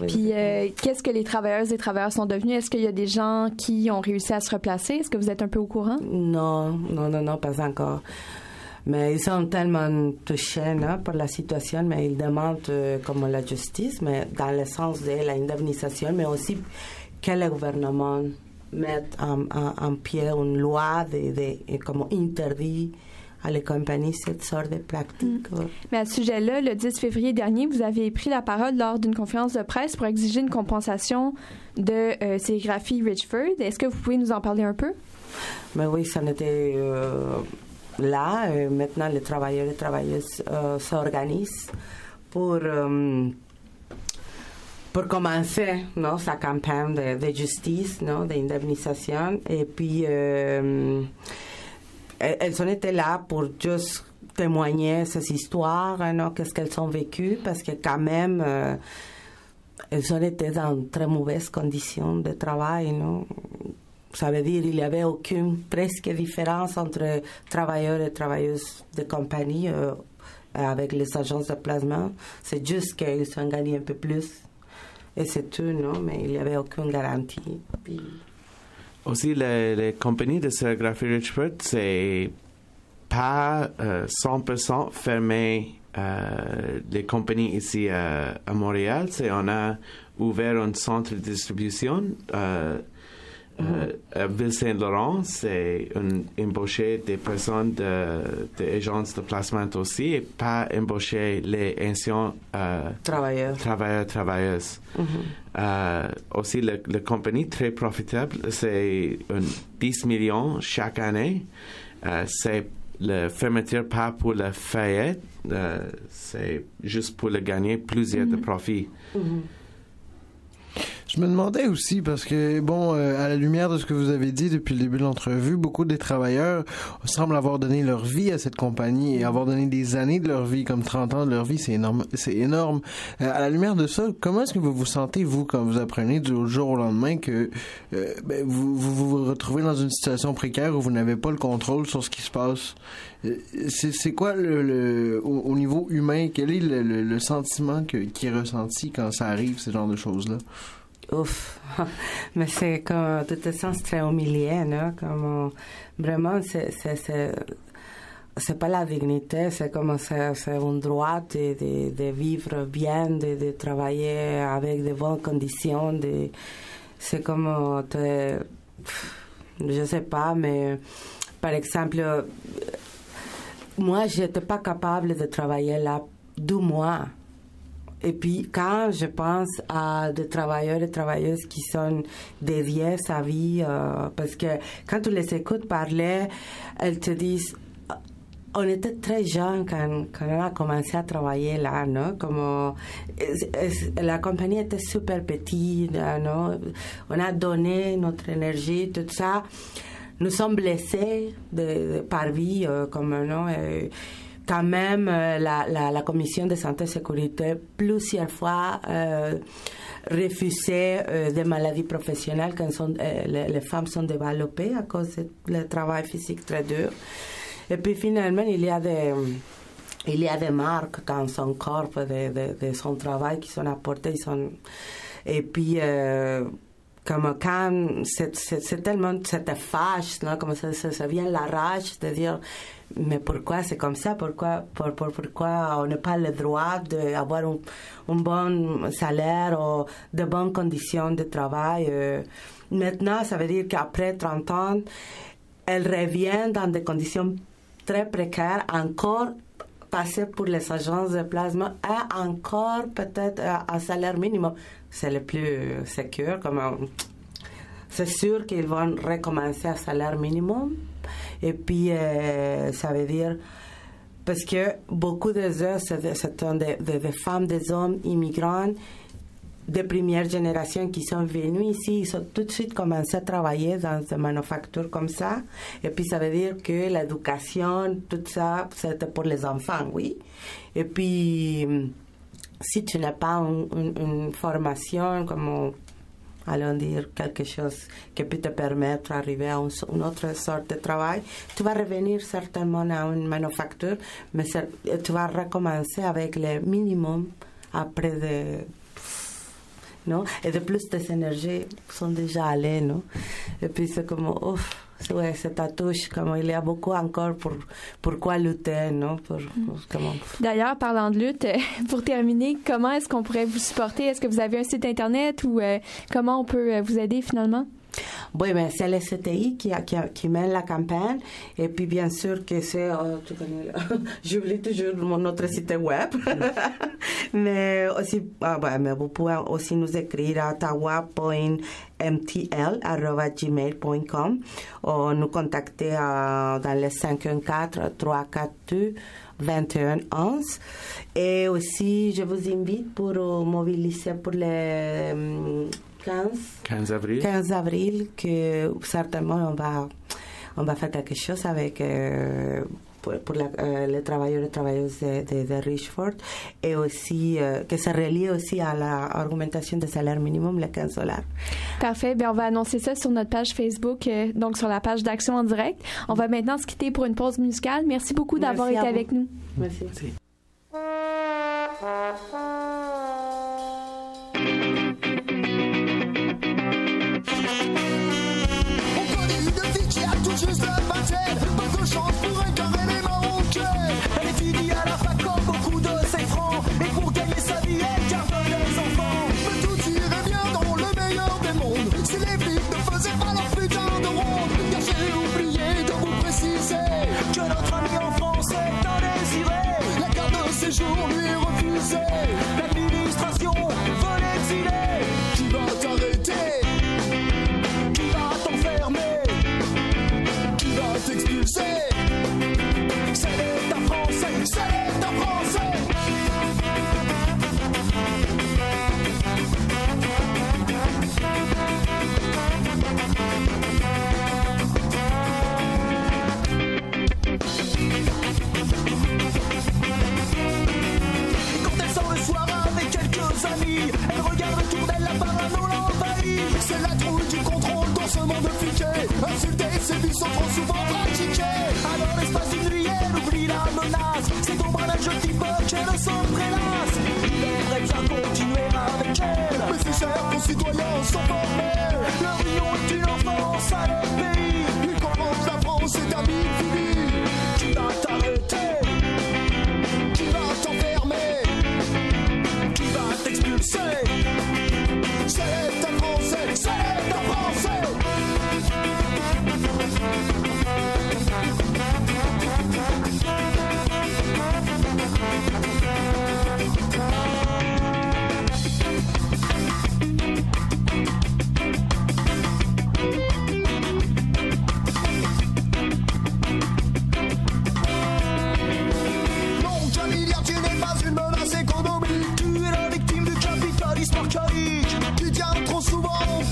Puis, qu'est-ce que les travailleuses et travailleurs sont devenus? Est-ce qu'il y a des gens qui ont réussi à se replacer? Est-ce que vous êtes un peu au courant? Non, pas encore. Mais ils sont tellement touchés, non, par la situation, mais ils demandent comme la justice, mais dans le sens de l'indemnisation, mais aussi que le gouvernement mette en pied une loi comme interdit à les compagnies cette sorte de pratique. Mais à ce sujet-là, le 10 février dernier, vous avez pris la parole lors d'une conférence de presse pour exiger une compensation de sérigraphie Richford. Est-ce que vous pouvez nous en parler un peu? Mais oui, ça en était là. Maintenant, les travailleurs et les travailleuses s'organisent pour commencer, non, sa campagne de justice, non, d'indemnisation. Et puis, elles ont été là pour juste témoigner ces histoires, non, qu'est-ce qu'elles ont vécu, parce que quand même, elles ont été dans très mauvaises conditions de travail, non. Ça veut dire qu'il n'y avait aucune presque différence entre travailleurs et travailleuses de compagnie avec les agences de placement. C'est juste qu'ils ont gagné un peu plus. Et c'est tout, non? Mais il n'y avait aucune garantie. Puis... Aussi, les compagnies de sérigraphie Richford, c'est pas 100% fermé. Les compagnies ici à Montréal, on a ouvert un centre de distribution à Ville-Saint-Laurent. C'est embaucher des personnes des agences de placement aussi, et pas embaucher les anciens travailleurs-travailleuses. Aussi, la compagnie très profitable, c'est 10 millions chaque année. C'est la fermeture pas pour la faillite, c'est juste pour le gagner plusieurs de profits. Je me demandais aussi, parce que, bon, à la lumière de ce que vous avez dit depuis le début de l'entrevue, beaucoup des travailleurs semblent avoir donné leur vie à cette compagnie et avoir donné des années de leur vie, comme 30 ans de leur vie, c'est énorme. C'est énorme. À la lumière de ça, comment est-ce que vous vous sentez, vous, quand vous apprenez du jour au lendemain que vous retrouvez dans une situation précaire où vous n'avez pas le contrôle sur ce qui se passe? C'est quoi au niveau humain, quel est le sentiment qui est ressenti quand ça arrive, ce genre de choses-là? Ouf, mais c'est comme, de toute façon, c'est très humiliant, non? Comme, vraiment, c'est pas la dignité, c'est comme, c'est un droit de vivre bien, de travailler avec de bonnes conditions, c'est comme, je sais pas, mais, par exemple, moi, j'étais pas capable de travailler là 2 mois. Et puis, quand je pense à des travailleurs et travailleuses qui sont dédiés à sa vie, parce que quand tu les écoutes parler, elles te disent, on était très jeunes quand on a commencé à travailler là, non? Comme, la compagnie était super petite, non? On a donné notre énergie, tout ça. Nous sommes blessés par vie, comme, non? Quand même, la Commission de santé et sécurité, plusieurs fois, refusait des maladies professionnelles quand les femmes sont développées à cause du travail physique très dur. Et puis finalement, il y a des marques dans son corps de son travail qui sont apportées. Et puis, comme quand c'est tellement, ça te fâche, non? Comme ça vient la rage de dire, mais pourquoi c'est comme ça? Pourquoi on n'a pas le droit d'avoir un bon salaire ou de bonnes conditions de travail? Maintenant, ça veut dire qu'après 30 ans, elle revient dans des conditions très précaires, encore passer pour les agences de placement et encore peut-être un salaire minimum. C'est le plus sûr. C'est sûr qu'ils vont recommencer à salaire minimum. Et puis, ça veut dire, parce que beaucoup de eux, c'est des femmes, des hommes immigrants de première génération qui sont venus ici, ils ont tout de suite commencé à travailler dans des manufactures comme ça. Et puis, ça veut dire que l'éducation, tout ça, c'était pour les enfants, oui. Et puis, si tu n'as pas une formation, comme allons dire quelque chose qui peut te permettre d'arriver à une autre sorte de travail, tu vas revenir certainement à une manufacture, mais tu vas recommencer avec le minimum après non? Et de plus, tes énergies sont déjà allées, non? Et puis c'est comme, ouf, ouais, c'est ta touche, comme il y a beaucoup encore pour quoi lutter, non? Comment... D'ailleurs, parlant de lutte, pour terminer, comment est-ce qu'on pourrait vous supporter? Est-ce que vous avez un site Internet ou comment on peut vous aider finalement? Oui, mais c'est le CTI qui mène la campagne. Et puis, bien sûr, que c'est... j'oublie toujours notre site web. mais aussi, mais vous pouvez aussi nous écrire à ottawa.mtl@gmail.com ou nous contacter dans le 514-342-2111. Et aussi, je vous invite pour mobiliser pour les... 15 avril, que certainement on va faire quelque chose avec pour les travailleurs et travailleuses de Richford, et aussi que ça relie aussi à l'argumentation des salaires minimum, les $15. Parfait. Bien, on va annoncer ça sur notre page Facebook, donc sur la page d'Action en direct. On va maintenant se quitter pour une pause musicale. Merci beaucoup d'avoir été avec nous. Merci. Juste la battelle, pas de chance pour incarner les Marocains. Elle étudie à la fac comme beaucoup de ses francs, et pour gagner sa vie elle garde les enfants. Mais tout irait bien dans le meilleur des mondes si les flics ne faisaient pas leur putain de ronde. Car j'ai oublié de vous préciser que notre ami en France est indésiré. La carte de séjour lui est refusée. L'administration veut l'exiler. Qui va t'arrêter? Qui va t'enfermer? T'expulser, c'est l'État français, c'est l'État français. famille. Elle regarde autour d'elle, la parano l'envahit. C'est la trouille du contrôle dans ce monde fiqué. Insulter ses vies sont trop souvent pratiquées. Alors l'espace d'une nuit, elle oublie la menace. C'est ton bras d'un jeune type qu'elle s'en prélasse. Il aimerait bien continuer avec elle, mais ses chers concitoyens sont formés. Leur union est une offense à leur pays. Ils commencent la France et ta vie finie. Qui va t'arrêter? Qui va t'enfermer? Qui va t'expulser? C'est un Français, c'est un Français. Archaïque, qui tient trop souvent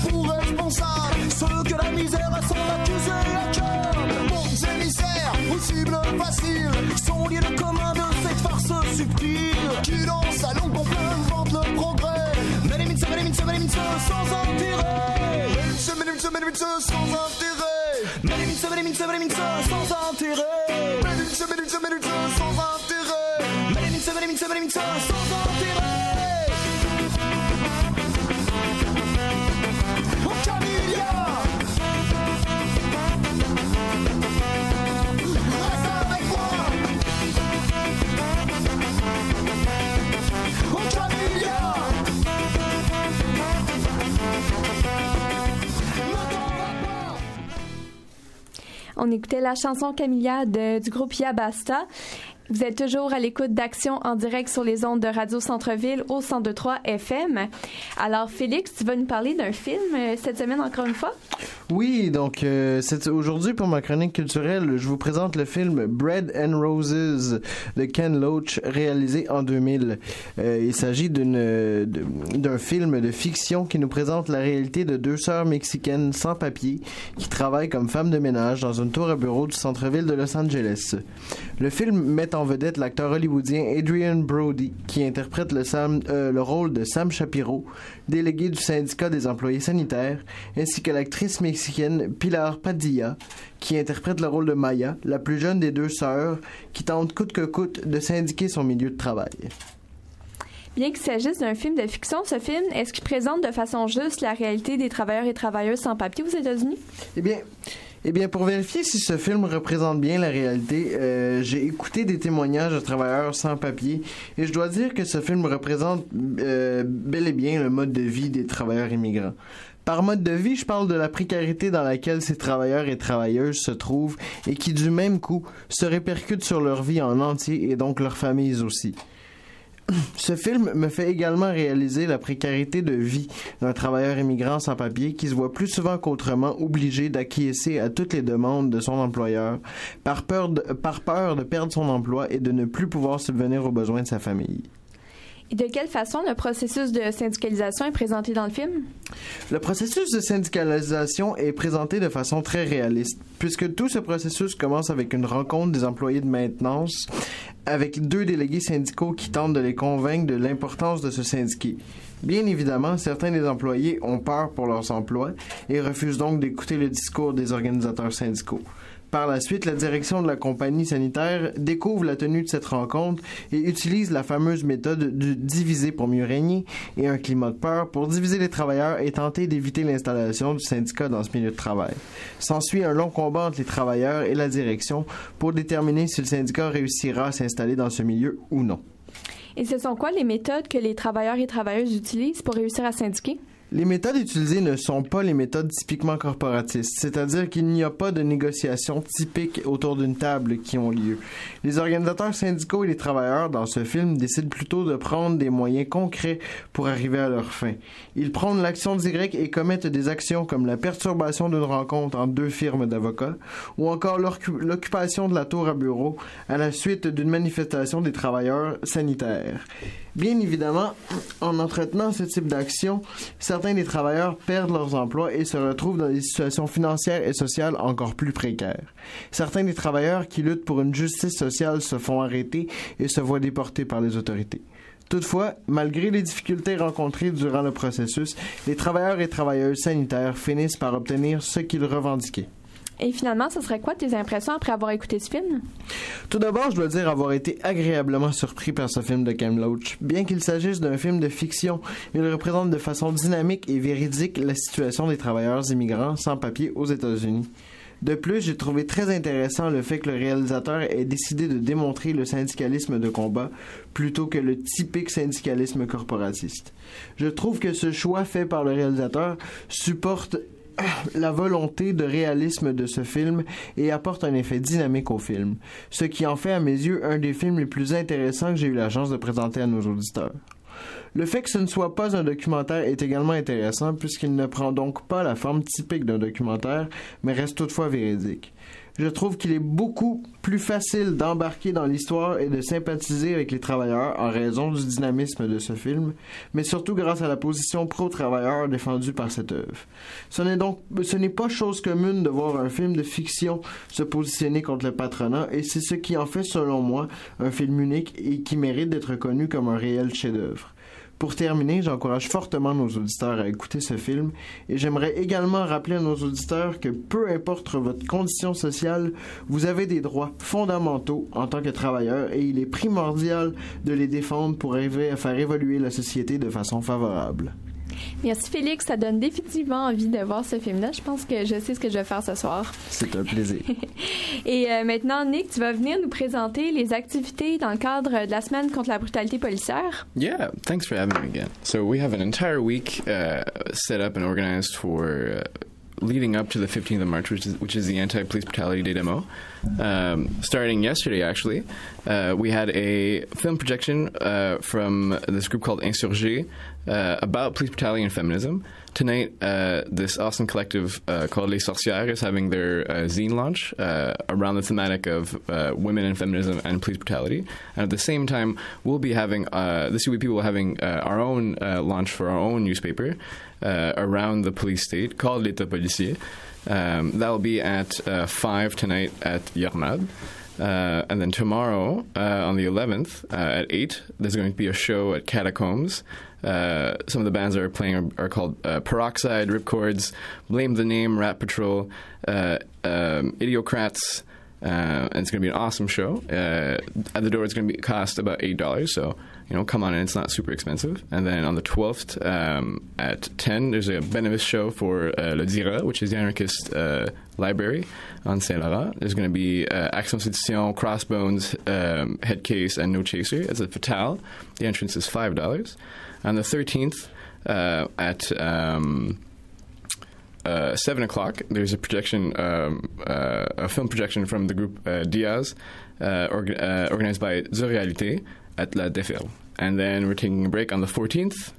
pour responsable ceux que la misère a son accusé à cœur. Bons émissaires ou cibles faciles sont liés le commun de cette farce subtile qui dans sa longue complainte vante le progrès. Mais les minces sans intérêt. Sans intérêt. Mais les minces sans intérêt. Mais les minces sans intérêt. Mais les minces sans intérêt. On écoutait la chanson Camélia du groupe Yabasta. Vous êtes toujours à l'écoute d'Action en direct sur les ondes de Radio Centre-Ville au 102.3 FM. Alors, Félix, tu vas nous parler d'un film cette semaine encore une fois? Oui, donc aujourd'hui pour ma chronique culturelle, je vous présente le film Bread and Roses de Ken Loach, réalisé en 2000. Il s'agit d'un film de fiction qui nous présente la réalité de deux sœurs mexicaines sans papier qui travaillent comme femmes de ménage dans une tour à bureau du centre-ville de Los Angeles. Le film met en vedette l'acteur hollywoodien Adrian Brody, qui interprète le rôle de Sam Shapiro, délégué du syndicat des employés sanitaires, ainsi que l'actrice mexicaine Pilar Padilla, qui interprète le rôle de Maya, la plus jeune des deux sœurs, qui tente coûte que coûte de syndiquer son milieu de travail. Bien qu'il s'agisse d'un film de fiction, ce film, est-ce qu'il présente de façon juste la réalité des travailleurs et travailleuses sans papier aux États-Unis? Eh bien, pour vérifier si ce film représente bien la réalité, j'ai écouté des témoignages de travailleurs sans papier et je dois dire que ce film représente bel et bien le mode de vie des travailleurs immigrants. Par mode de vie, je parle de la précarité dans laquelle ces travailleurs et travailleuses se trouvent et qui, du même coup, se répercute sur leur vie en entier et donc leurs familles aussi. Ce film me fait également réaliser la précarité de vie d'un travailleur immigrant sans papier qui se voit plus souvent qu'autrement obligé d'acquiescer à toutes les demandes de son employeur par peur de perdre son emploi et de ne plus pouvoir subvenir aux besoins de sa famille. Et de quelle façon le processus de syndicalisation est présenté dans le film? Le processus de syndicalisation est présenté de façon très réaliste, puisque tout ce processus commence avec une rencontre des employés de maintenance avec deux délégués syndicaux qui tentent de les convaincre de l'importance de se syndiquer. Bien évidemment, certains des employés ont peur pour leurs emplois et refusent donc d'écouter le discours des organisateurs syndicaux. Par la suite, la direction de la compagnie sanitaire découvre la tenue de cette rencontre et utilise la fameuse méthode du diviser pour mieux régner et un climat de peur pour diviser les travailleurs et tenter d'éviter l'installation du syndicat dans ce milieu de travail. S'ensuit un long combat entre les travailleurs et la direction pour déterminer si le syndicat réussira à s'installer dans ce milieu ou non. Et ce sont quoi les méthodes que les travailleurs et travailleuses utilisent pour réussir à syndiquer? Les méthodes utilisées ne sont pas les méthodes typiquement corporatistes, c'est-à-dire qu'il n'y a pas de négociations typiques autour d'une table qui ont lieu. Les organisateurs syndicaux et les travailleurs dans ce film décident plutôt de prendre des moyens concrets pour arriver à leur fin. Ils prennent l'action directe et commettent des actions comme la perturbation d'une rencontre entre deux firmes d'avocats ou encore l'occupation de la tour à bureau à la suite d'une manifestation des travailleurs sanitaires. Bien évidemment, en entretenant ce type d'action, ça certains des travailleurs perdent leurs emplois et se retrouvent dans des situations financières et sociales encore plus précaires. Certains des travailleurs qui luttent pour une justice sociale se font arrêter et se voient déportés par les autorités. Toutefois, malgré les difficultés rencontrées durant le processus, les travailleurs et travailleuses sanitaires finissent par obtenir ce qu'ils revendiquaient. Et finalement, ce serait quoi tes impressions après avoir écouté ce film? Tout d'abord, je dois dire avoir été agréablement surpris par ce film de Ken Loach. Bien qu'il s'agisse d'un film de fiction, il représente de façon dynamique et véridique la situation des travailleurs immigrants sans papier aux États-Unis. De plus, j'ai trouvé très intéressant le fait que le réalisateur ait décidé de démontrer le syndicalisme de combat plutôt que le typique syndicalisme corporatiste. Je trouve que ce choix fait par le réalisateur supporte la volonté de réalisme de ce film et apporte un effet dynamique au film, ce qui en fait à mes yeux un des films les plus intéressants que j'ai eu la chance de présenter à nos auditeurs. Le fait que ce ne soit pas un documentaire est également intéressant puisqu'il ne prend donc pas la forme typique d'un documentaire, mais reste toutefois véridique. Je trouve qu'il est beaucoup plus facile d'embarquer dans l'histoire et de sympathiser avec les travailleurs en raison du dynamisme de ce film, mais surtout grâce à la position pro-travailleurs défendue par cette œuvre. Ce n'est pas chose commune de voir un film de fiction se positionner contre le patronat, et c'est ce qui en fait, selon moi, un film unique et qui mérite d'être connu comme un réel chef-d'œuvre. Pour terminer, j'encourage fortement nos auditeurs à écouter ce film et j'aimerais également rappeler à nos auditeurs que peu importe votre condition sociale, vous avez des droits fondamentaux en tant que travailleur et il est primordial de les défendre pour arriver à faire évoluer la société de façon favorable. Merci Félix, ça donne définitivement envie de voir ce film-là. Je pense que je sais ce que je vais faire ce soir. C'est un plaisir. Et maintenant, Nick, tu vas venir nous présenter les activités dans le cadre de la semaine contre la brutalité policière. Yeah, thanks for having me again. So we have an entire week set up and organized for leading up to the 15th of March, which is the Anti-Police Brutality Day demo. Starting yesterday, actually, we had a film projection from this group called Insurgés about police brutality and feminism. Tonight, this awesome collective called Les Sorcières is having their zine launch around the thematic of women and feminism and police brutality. And at the same time, we'll be having, the CWP will be having our own launch for our own newspaper around the police state called L'État policier. That'll be at 5 tonight at Yermad. And then tomorrow, on the 11th, at 8, there's going to be a show at Catacombs. Some of the bands that are playing are called Peroxide, Ripcords, Blame the Name, Rat Patrol, Idiocrats, and it's going to be an awesome show. At the door, it's going to cost about $8, so come on in. It's not super expensive. And then on the 12th at 10, there's a Benevis show for Le Dira, which is the anarchist library on Saint-Laurent. There's going to be Action Citizen, Crossbones, Headcase, and No Chaser. It's a Fatale. The entrance is $5. On the 13th at 7 o'clock, there's a projection, a film projection from the group Diaz, organized by The Réalité at La Déferle. And then we're taking a break on the 14th.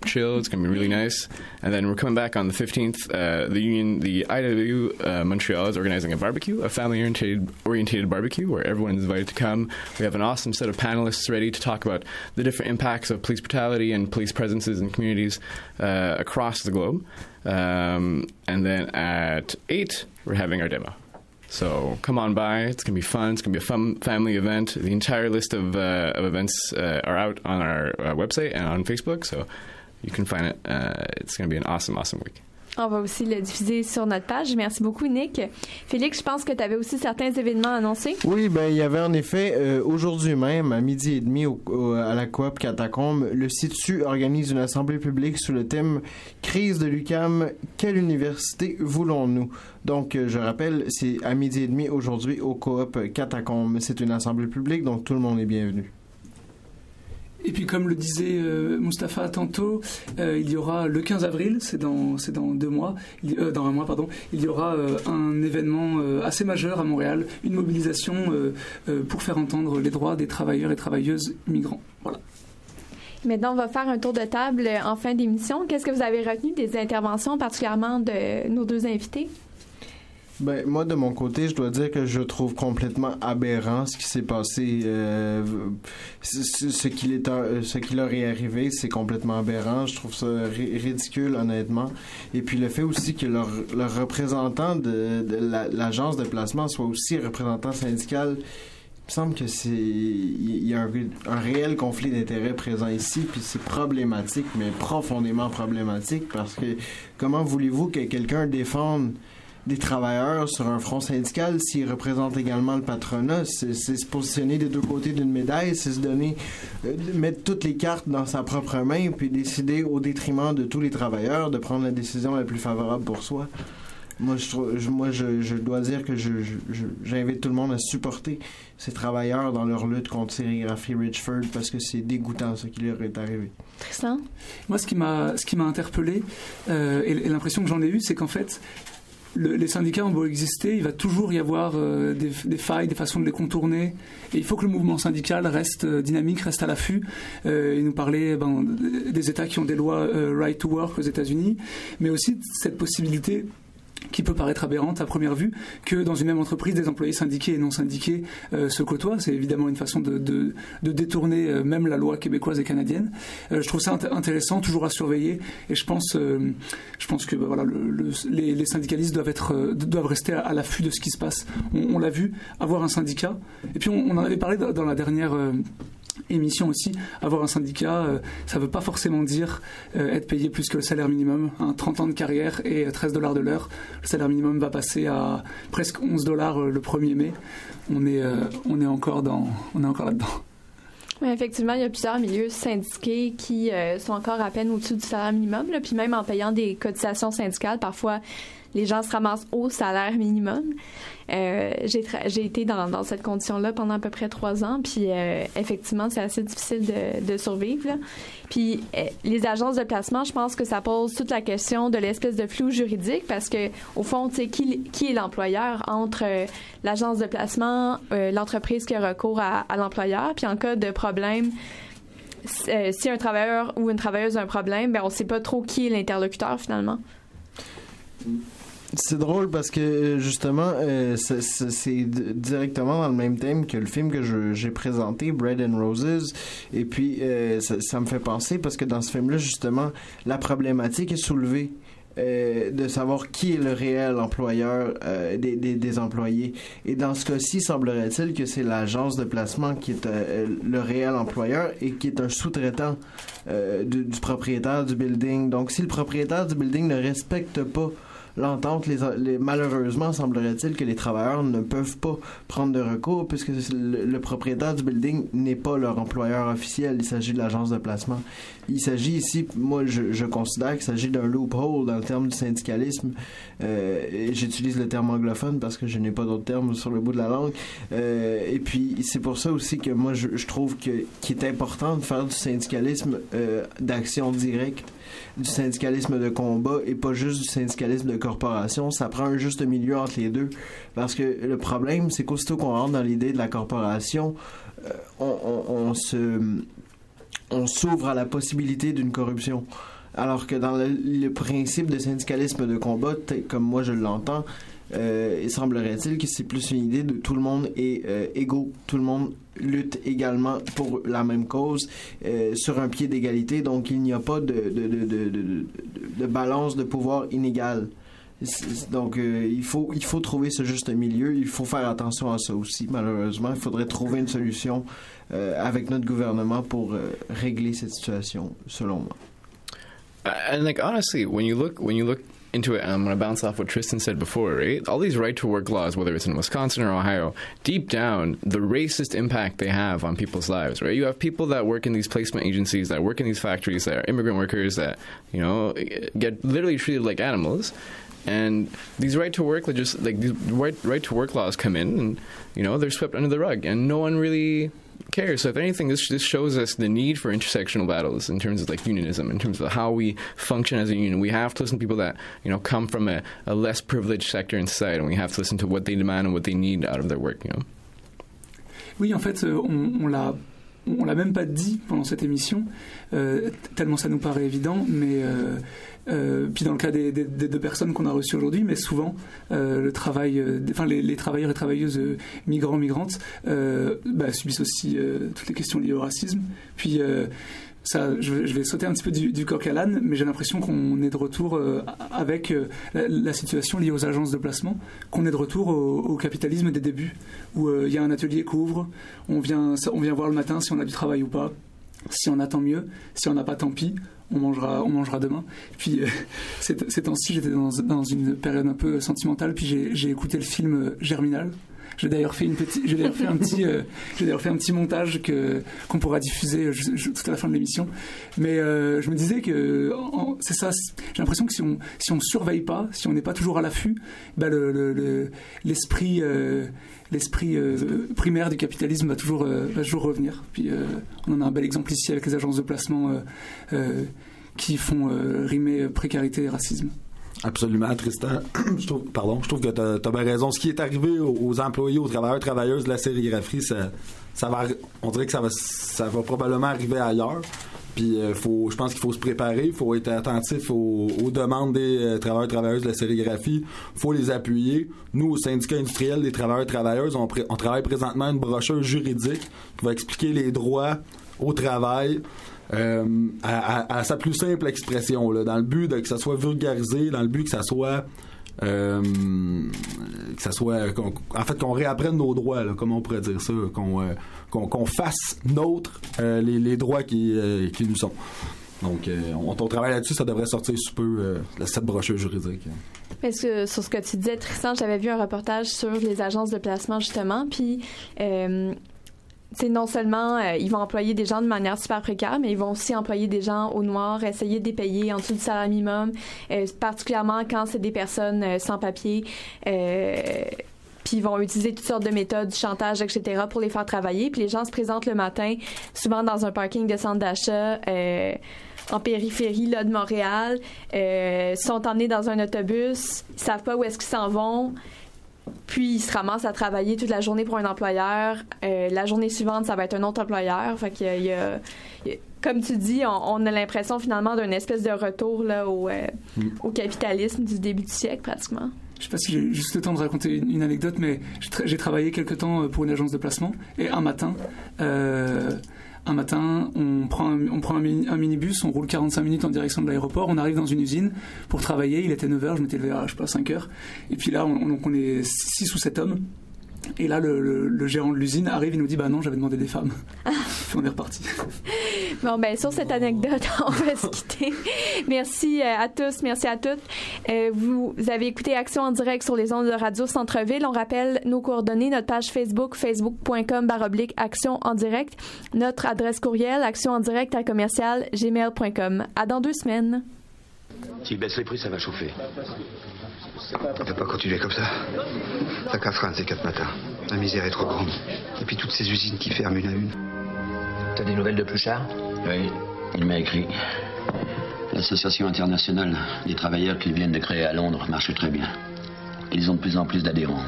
Chill, it's going to be really nice. And then we're coming back on the 15th. The IW Montreal is organizing a barbecue, a family-oriented barbecue where everyone is invited to come. We have an awesome set of panelists ready to talk about the different impacts of police brutality and police presences in communities across the globe. And then at 8, we're having our demo. So come on by. It's going to be fun. It's going to be a fun family event. The entire list of events are out on our website and on Facebook, so you can find it. It's going to be an awesome, awesome week. On va aussi le diffuser sur notre page. Merci beaucoup, Nick. Félix, je pense que tu avais aussi certains événements annoncés. Oui, il y avait en effet, aujourd'hui même, à 12h30 à la coop Catacombe, le CITU organise une assemblée publique sous le thème « Crise de l'UQAM, quelle université voulons-nous » Donc, je rappelle, c'est à 12h30 aujourd'hui au coop Catacombe. C'est une assemblée publique, donc tout le monde est bienvenu. Et puis comme le disait Mustapha tantôt, il y aura le 15 avril, c'est dans 2 mois, dans un mois pardon, il y aura un événement assez majeur à Montréal, une mobilisation pour faire entendre les droits des travailleurs et travailleuses migrants. Voilà. Maintenant, on va faire un tour de table en fin d'émission. Qu'est-ce que vous avez retenu des interventions, particulièrement de nos deux invités? Ben, moi, de mon côté, je dois dire que je trouve complètement aberrant ce qui s'est passé. Ce qui leur est arrivé, c'est complètement aberrant. Je trouve ça ridicule, honnêtement. Et puis le fait aussi que leur représentant de l'agence de placement soit aussi représentant syndical, il me semble que il y a un réel conflit d'intérêts présent ici, puis c'est problématique, mais profondément problématique, parce que comment voulez-vous que quelqu'un défende des travailleurs sur un front syndical s'ils représentent également le patronat? C'est se positionner des deux côtés d'une médaille, c'est se donner, mettre toutes les cartes dans sa propre main, puis décider au détriment de tous les travailleurs de prendre la décision la plus favorable pour soi. Moi, je dois dire que j'invite tout le monde à supporter ces travailleurs dans leur lutte contre Sérigraphie Richford, parce que c'est dégoûtant ce qui leur est arrivé. Tristan? Moi, ce qui m'a interpellé, et l'impression que j'en ai eue, c'est qu'en fait, les syndicats ont beau exister, il va toujours y avoir des failles, des façons de les contourner. Et il faut que le mouvement syndical reste dynamique, reste à l'affût. Il nous parlait des États qui ont des lois Right to Work aux États-Unis, mais aussi cette possibilité qui peut paraître aberrante à première vue, que dans une même entreprise, des employés syndiqués et non syndiqués se côtoient. C'est évidemment une façon de détourner même la loi québécoise et canadienne. Je trouve ça intéressant, toujours à surveiller, et je pense que voilà, les syndicalistes doivent rester à l'affût de ce qui se passe. On l'a vu, avoir un syndicat, et puis on en avait parlé dans la dernière émission aussi, avoir un syndicat, ça ne veut pas forcément dire être payé plus que le salaire minimum. 30 ans de carrière et $13 de l'heure. Le salaire minimum va passer à presque $11 le 1er mai. On est encore là-dedans. Oui, effectivement, il y a plusieurs milieux syndiqués qui sont encore à peine au-dessus du salaire minimum. Là, puis même en payant des cotisations syndicales, parfois les gens se ramassent au salaire minimum. J'ai été dans cette condition-là pendant à peu près 3 ans, puis effectivement, c'est assez difficile de survivre, là. Puis les agences de placement, je pense que ça pose toute la question de l'espèce de flou juridique, parce que au fond, tu sais, qui est l'employeur entre l'agence de placement, l'entreprise qui a recours à l'employeur, puis en cas de problème, si un travailleur ou une travailleuse a un problème, ben on sait pas trop qui est l'interlocuteur finalement. C'est drôle parce que justement, c'est directement dans le même thème que le film que j'ai présenté, Bread and Roses. Et puis, ça me fait penser parce que dans ce film-là, justement, la problématique est soulevée. De savoir qui est le réel employeur des employés. Et dans ce cas-ci, semblerait-il que c'est l'agence de placement qui est le réel employeur et qui est un sous-traitant du propriétaire du building. Donc, si le propriétaire du building ne respecte pas l'entente, malheureusement, semblerait-il que les travailleurs ne peuvent pas prendre de recours puisque le propriétaire du building n'est pas leur employeur officiel. Il s'agit de l'agence de placement. Il s'agit ici, moi, je considère qu'il s'agit d'un loophole dans le terme du syndicalisme. J'utilise le terme anglophone parce que je n'ai pas d'autres termes sur le bout de la langue. Et puis, c'est pour ça aussi que moi, je trouve qu'il est important de faire du syndicalisme d'action directe, du syndicalisme de combat et pas juste du syndicalisme de corporation. Ça prend un juste milieu entre les deux, parce que le problème, c'est qu'aussitôt qu'on rentre dans l'idée de la corporation, on s'ouvre à la possibilité d'une corruption. Alors que dans le principe de syndicalisme de combat, comme moi je l'entends, il semblerait-il que c'est plus une idée de tout le monde est égaux, tout le monde lutte également pour la même cause, sur un pied d'égalité, donc il n'y a pas de balance de pouvoir inégale. Donc il faut trouver ce juste milieu, il faut faire attention à ça aussi. Malheureusement, il faudrait trouver une solution avec notre gouvernement pour régler cette situation, selon moi. And like honestly, when you look into it, and I'm going to bounce off what Tristan said before, right? All these right-to-work laws, whether it's in Wisconsin or Ohio, deep down, the racist impact they have on people's lives, right? You have people that work in these placement agencies, that work in these factories, that are immigrant workers, that, you know, get literally treated like animals. And these right-to-work laws come in, and, you know, they're swept under the rug, and no one really cares. So if anything, this shows us the need for intersectional battles in terms of like unionism, in terms of how we function as a union. We have to listen to people that, you know, come from a less privileged sector in society, and we have to listen to what they demand and what they need out of their work, you know. Oui, en fait, on l'a on l'a même pas dit pendant cette émission, tellement ça nous paraît évident, mais puis dans le cas des deux personnes qu'on a reçues aujourd'hui, mais souvent le travail, les travailleurs et travailleuses migrantes subissent aussi toutes les questions liées au racisme. Puis ça, je vais sauter un petit peu du coq à l'âne, mais j'ai l'impression qu'on est de retour avec la situation liée aux agences de placement, qu'on est de retour au capitalisme des débuts, où il y a un atelier qui ouvre, on vient voir le matin si on a du travail ou pas, si on a tant mieux, si on n'a pas tant pis, on mangera demain. Puis ces temps-ci, j'étais dans une période un peu sentimentale, puis j'ai écouté le film Germinal. J'ai d'ailleurs fait un petit montage qu'on pourra diffuser tout à la fin de l'émission. Mais je me disais que c'est ça. J'ai l'impression que si on surveille pas, si on n'est pas toujours à l'affût, l'esprit primaire du capitalisme va toujours revenir. Puis on en a un bel exemple ici avec les agences de placement qui font rimer précarité et racisme. Absolument, Tristan. Je trouve que t'as bien raison. Ce qui est arrivé aux employés, aux travailleurs, travailleuses de la sérigraphie, on dirait que ça va probablement arriver ailleurs. Puis je pense qu'il faut se préparer, il faut être attentif aux demandes des travailleurs, travailleuses de la sérigraphie. Il faut les appuyer. Nous, au syndicat industriel des travailleurs, travailleuses, on travaille présentement une brochure juridique qui va expliquer les droits au travail. À sa plus simple expression, là, dans le but que ça soit vulgarisé, dans le but que ça soit en fait qu'on réapprenne nos droits, là, comment on pourrait dire ça, qu'on fasse nôtres les droits qui nous sont. Donc on travaille là-dessus, ça devrait sortir sous peu cette brochure juridique. Parce que sur ce que tu disais, Tristan, j'avais vu un reportage sur les agences de placement justement, puis c'est non seulement ils vont employer des gens de manière super précaire, mais ils vont aussi employer des gens au noir, essayer de les payer en dessous du salaire minimum, particulièrement quand c'est des personnes sans papier. Puis ils vont utiliser toutes sortes de méthodes, du chantage, etc. pour les faire travailler. Puis les gens se présentent le matin, souvent dans un parking de centre d'achat en périphérie là, de Montréal, sont emmenés dans un autobus, ils savent pas où est-ce qu'ils s'en vont. Puis, ils se ramassent à travailler toute la journée pour un employeur. La journée suivante, ça va être un autre employeur. Fait qu'il y a comme tu dis, on a l'impression finalement d'une espèce de retour là, au capitalisme du début du siècle, pratiquement. Je sais pas si j'ai juste le temps de raconter une anecdote, mais j'ai travaillé quelque temps pour une agence de placement. Et un matin, on prend un minibus, on roule 45 minutes en direction de l'aéroport, on arrive dans une usine pour travailler, il était 9h, je m'étais levé à 5h. Et puis là, on est 6 ou 7 hommes. Et là, le gérant de l'usine arrive et nous dit « Bah non, j'avais demandé des femmes. » Puis on est reparti. Bon, ben sur cette anecdote, on va se quitter. Merci à tous, merci à toutes. Vous avez écouté Action en direct sur les ondes de Radio Centre-Ville. On rappelle nos coordonnées, notre page Facebook, facebook.com/Action en direct. Notre adresse courriel, actionendirect@gmail.com. À dans 2 semaines. S'il baisse les prix, ça va chauffer. On peut pas continuer comme ça. Ça cassera un de ces 4 matins. La misère est trop grande. Et puis toutes ces usines qui ferment une à une. T'as des nouvelles de Pluchart? Oui, il m'a écrit. L'association internationale des travailleurs qu'ils viennent de créer à Londres marche très bien. Ils ont de plus en plus d'adhérents.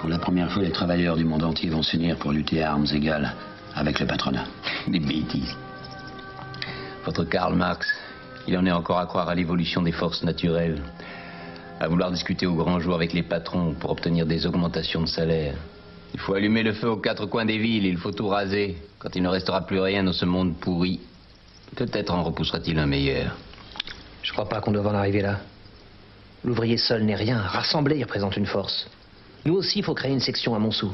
Pour la première fois, les travailleurs du monde entier vont s'unir pour lutter à armes égales avec le patronat. Des bêtises. Votre Karl Marx, il en est encore à croire à l'évolution des forces naturelles, à vouloir discuter au grand jour avec les patrons pour obtenir des augmentations de salaire. Il faut allumer le feu aux 4 coins des villes, il faut tout raser. Quand il ne restera plus rien dans ce monde pourri, peut-être en repoussera-t-il un meilleur. Je crois pas qu'on doive en arriver là. L'ouvrier seul n'est rien. Rassembler représente une force. Nous aussi, il faut créer une section à Montsou.